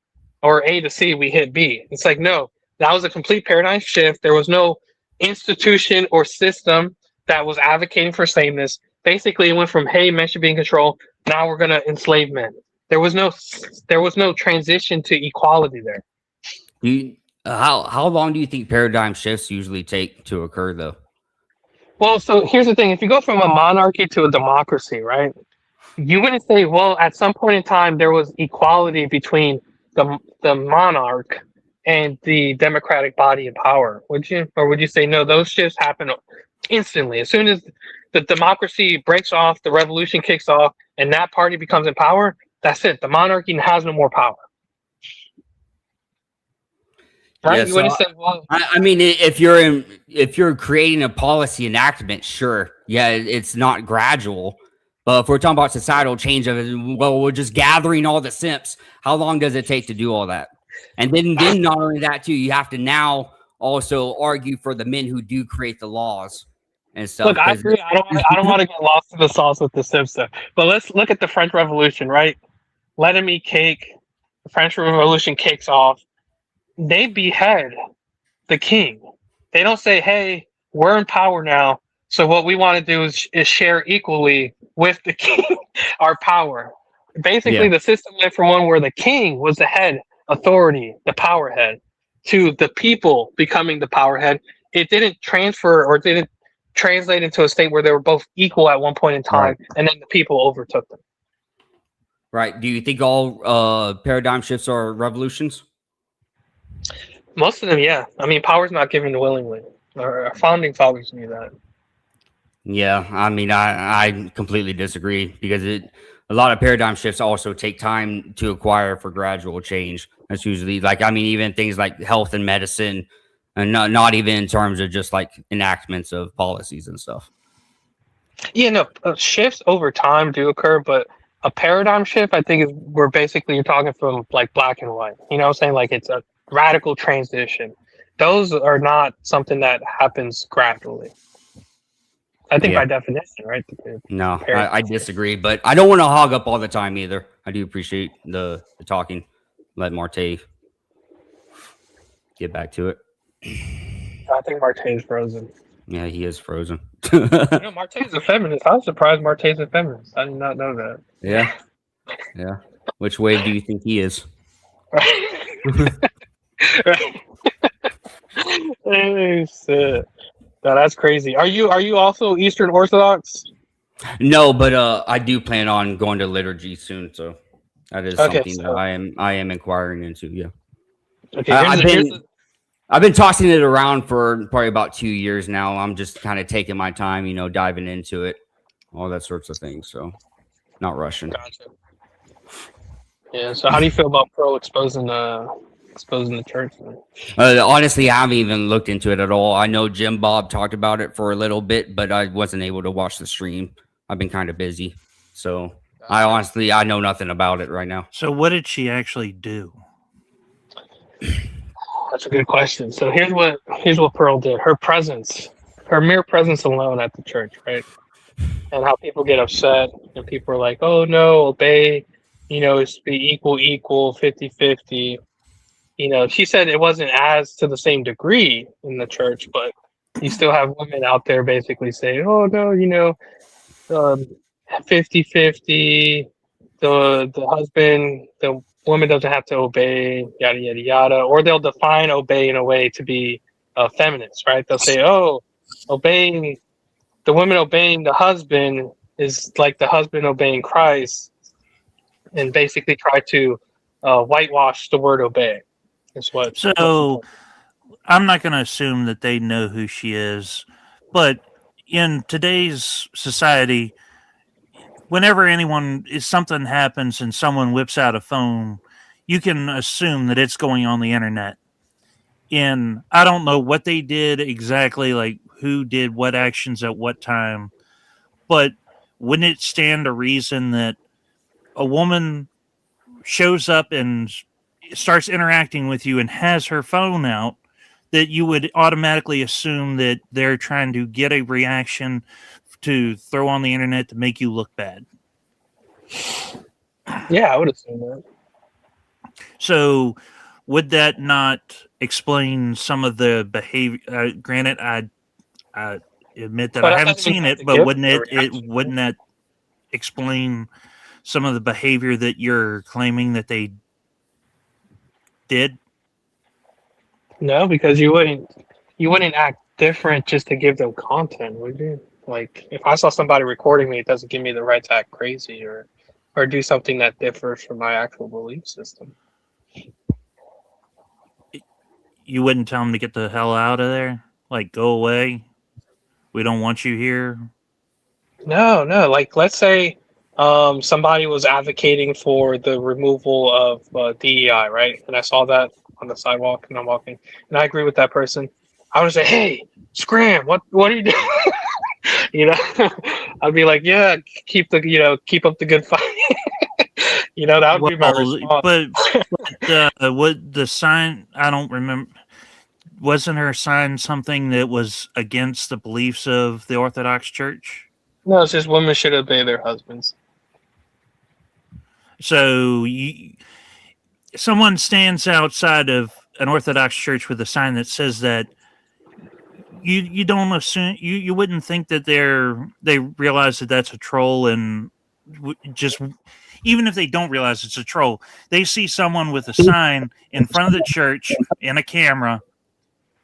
or A to C, we hit B. It's like, no, that was a complete paradigm shift. There was no institution or system that was advocating for sameness. Basically, it went from, hey, men should be in control. Now we're going to enslave men. There was no transition to equality there. How long do you think paradigm shifts usually take to occur, though? Well, so here's the thing. If you go from a monarchy to a democracy, right, you wouldn't say, well, at some point in time, there was equality between the monarch and the democratic body in power, would you? Or would you say, no, those shifts happen instantly? As soon as the democracy breaks off, the revolution kicks off, and that party becomes in power, that's it. The monarchy has no more power. Right? Yeah, you wouldn't say, well, I mean, if you're creating a policy enactment, sure, yeah, it's not gradual. But if we're talking about societal change of it, well, we're just gathering all the simps. How long does it take to do all that? And then not only that too, you have to now also argue for the men who do create the laws and stuff. Look, I agree. I don't want to get lost in the sauce with the simps stuff. But let's look at the French Revolution, right? Let them eat cake. The French Revolution kicks off. They behead the king. They don't say, hey, we're in power now. So what we want to do is share equally with the king our power. Basically, Yeah. the system went from one where the king was the head authority, the power head, to the people becoming the power head. It didn't transfer or didn't translate into a state where they were both equal at one point in time, Right. and then the people overtook them. Right. Do you think all paradigm shifts are revolutions? Most of them, yeah. I mean, power's not given willingly. Our founding fathers knew that. Yeah, I mean, I completely disagree because a lot of paradigm shifts also take time to acquire for gradual change. That's usually like, I mean, even things like health and medicine, and not even in terms of just like enactments of policies and stuff. Yeah, no, shifts over time do occur, but a paradigm shift, I think, is where basically you're talking from like black and white. You know what I'm saying? Like it's a radical transition. Those are not something that happens gradually. I think Yeah. by definition, right? No, Paradigm I disagree, but I don't want to hog up all the time either. I do appreciate the talking. Let Marte get back to it. I think Marte's frozen. Yeah, he is frozen. You know, Marte's a feminist. I was surprised Marte's a feminist. I did not know that. Yeah. Yeah. Which wave do you think he is? Right. Hey, shit. No, that's crazy. Are you also Eastern Orthodox? No, but I do plan on going to liturgy soon, so that is Okay, something so- that I am inquiring into. Yeah, Okay, I've been tossing it around for probably about 2 years now. I'm just kind of taking my time, you know, diving into it, all that sorts of things. So, not rushing. Gotcha. Yeah. So, how do you feel about Pearl exposing the church? Honestly, I haven't even looked into it at all. I know Jim Bob talked about it for a little bit, but I wasn't able to watch the stream. I've been kind of busy, so I know nothing about it right now. So what did she actually do? That's a good question. So here's what Pearl did. Her mere presence alone at the church, right? And how people get upset and people are like, "Oh no, obey, it's be equal, 50-50." She said it wasn't as to the same degree in the church, but you still have women out there basically saying, "Oh no, 50-50, the husband, the woman doesn't have to obey, yada yada yada," or they'll define obey in a way to be feminist, right? They'll say, "Oh, obeying the woman obeying the husband is like the husband obeying Christ," and basically try to whitewash the word obey. Is what. So I'm not going to assume that they know who she is, but in today's society, whenever something happens and someone whips out a phone, you can assume that it's going on the internet. And I don't know what they did exactly, like who did what actions at what time, but wouldn't it stand to reason that a woman shows up and starts interacting with you and has her phone out, that you would automatically assume that they're trying to get a reaction to throw on the internet to make you look bad? Yeah, I would assume that. So would that not explain some of the behavior? Granted, I admit that But I that haven't doesn't seen have it, to but give wouldn't the it reaction, wouldn't that explain some of the behavior that you're claiming that they did? No, because you wouldn't act different just to give them content, would you? Like if I saw somebody recording me, it doesn't give me the right to act crazy or do something that differs from my actual belief system. You wouldn't tell them to get the hell out of there? Like, go away. We don't want you here. No. Like let's say somebody was advocating for the removal of DEI, right? And I saw that on the sidewalk and I'm walking, and I agree with that person. I would say, "Hey, Scram, what are you doing?" I'd be like, "Yeah, keep up the good fight." That would be my response. But what the sign? I don't remember. Wasn't her sign something that was against the beliefs of the Orthodox Church? No, it's just women should obey their husbands. So someone stands outside of an Orthodox church with a sign that says that you don't assume you wouldn't think that they realize that that's a troll, and just even if they don't realize it's a troll, they see someone with a sign in front of the church and a camera,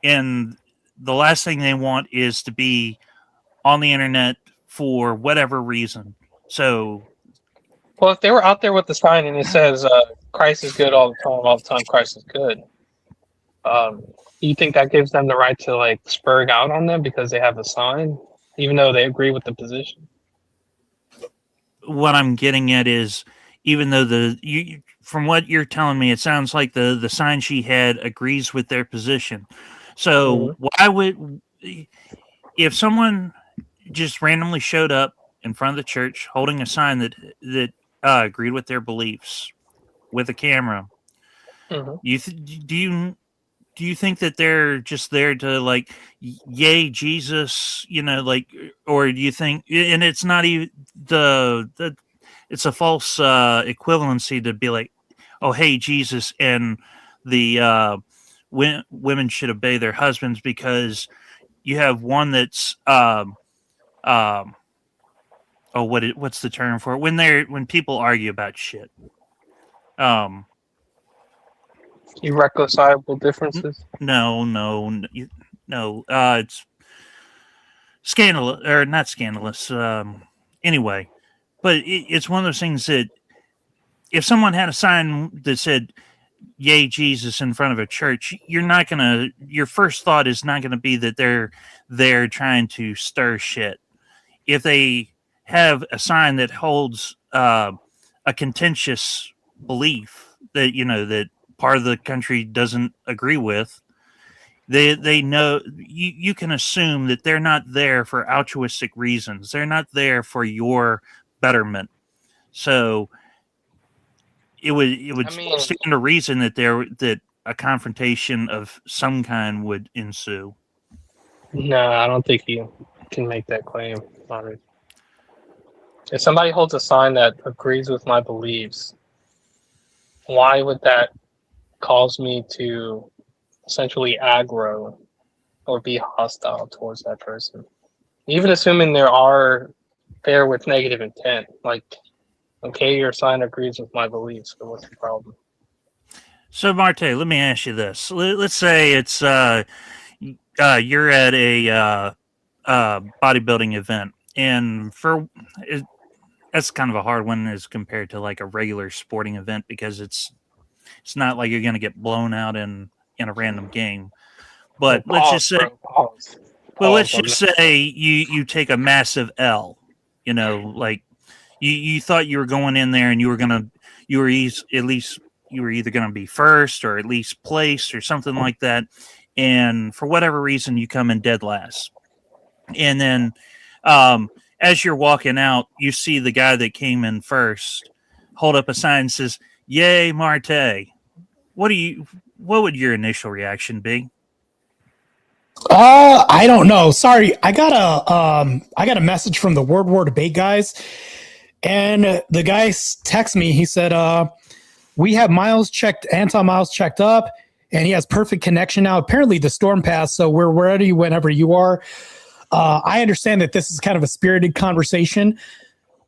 and the last thing they want is to be on the internet for whatever reason. So, Well, if they were out there with the sign and it says Christ is good all the time, Christ is good. You think that gives them the right to like spur out on them because they have a sign, even though they agree with the position? what I'm getting at is, even though from what you're telling me, it sounds like the sign she had agrees with their position. So why would, if someone just randomly showed up in front of the church holding a sign that agreed with their beliefs with a camera, do you think that they're just there to like, yay Jesus, like, or do you think, and it's not even it's a false equivalency to be like, oh, hey, Jesus, and the women should obey their husbands, because you have one that's what's the term for it when people argue about shit, Irreconcilable differences? No, it's scandalous, or not scandalous. Anyway, but it's one of those things that if someone had a sign that said "Yay Jesus" in front of a church, your first thought is not gonna be that they're trying to stir shit. If they have a sign that holds a contentious belief that that part of the country doesn't agree with, they know, you can assume that they're not there for altruistic reasons. They're not there for your betterment. So it would stand to reason that a confrontation of some kind would ensue. No, I don't think you can make that claim. If somebody holds a sign that agrees with my beliefs, why would that cause me to essentially aggro or be hostile towards that person? Even assuming there are there with negative intent, like, okay, your sign agrees with my beliefs, but what's the problem? So, Marte, let me ask you this. Let's say it's you're at a bodybuilding event, and that's kind of a hard one as compared to like a regular sporting event, because it's not like you're going to get blown out in a random game. But let's just say you take a massive L. Like you thought you were going in there and you were either going to be first or at least place or something like that. And for whatever reason, you come in dead last. And then as you're walking out, you see the guy that came in first hold up a sign and says, "Yay, Marte." What would your initial reaction be? I don't know. Sorry, I got a message from the Word War Debate guys, and the guy texted me. He said, "We have Anton Miles checked up, and he has perfect connection now. Apparently, the storm passed, so we're ready whenever you are." I understand that this is kind of a spirited conversation,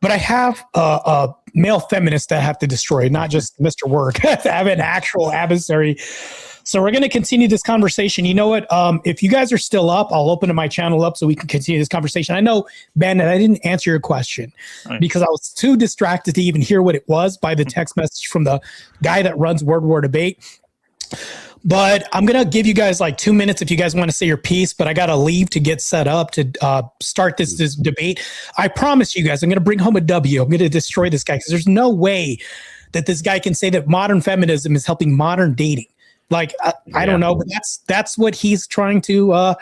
but I have a male feminist that I have to destroy, not just Mr. Work. I have an actual adversary. So we're going to continue this conversation. You know what? If you guys are still up, I'll open my channel up so we can continue this conversation. I know, Ben, that I didn't answer your question because I was too distracted to even hear what it was by the text message from the guy that runs Word War Debate. But I'm going to give you guys like 2 minutes if you guys want to say your piece, but I got to leave to get set up to start this debate. I promise you guys, I'm going to bring home a W. I'm going to destroy this guy because there's no way that this guy can say that modern feminism is helping modern dating. Like, I don't know, but that's what he's trying to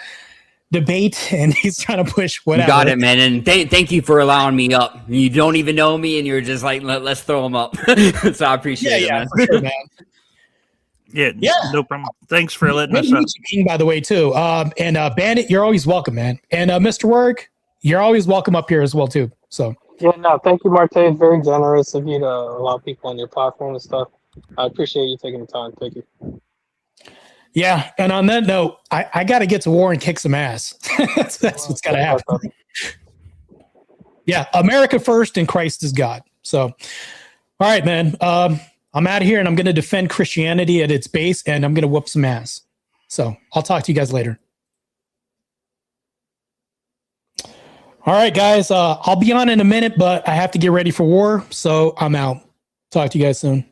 debate, and he's trying to push whatever. You got it, man. And thank you for allowing me up. You don't even know me, and you're just like, let's throw him up. So I appreciate it, man. For sure, man. Yeah, no problem. Thanks for letting us up. King, by the way, too. And Bandit, you're always welcome, man. And Mr. Work, you're always welcome up here as well, too. So yeah, no, thank you, Marte. It's very generous of you to allow people on your platform and stuff. I appreciate you taking the time. Thank you. Yeah, and on that note, I got to get to war and kick some ass. that's what's got to happen. Yeah, America first and Christ is God. So, all right, man. I'm out of here and I'm going to defend Christianity at its base and I'm going to whoop some ass. So I'll talk to you guys later. All right, guys. I'll be on in a minute, but I have to get ready for war. So I'm out. Talk to you guys soon.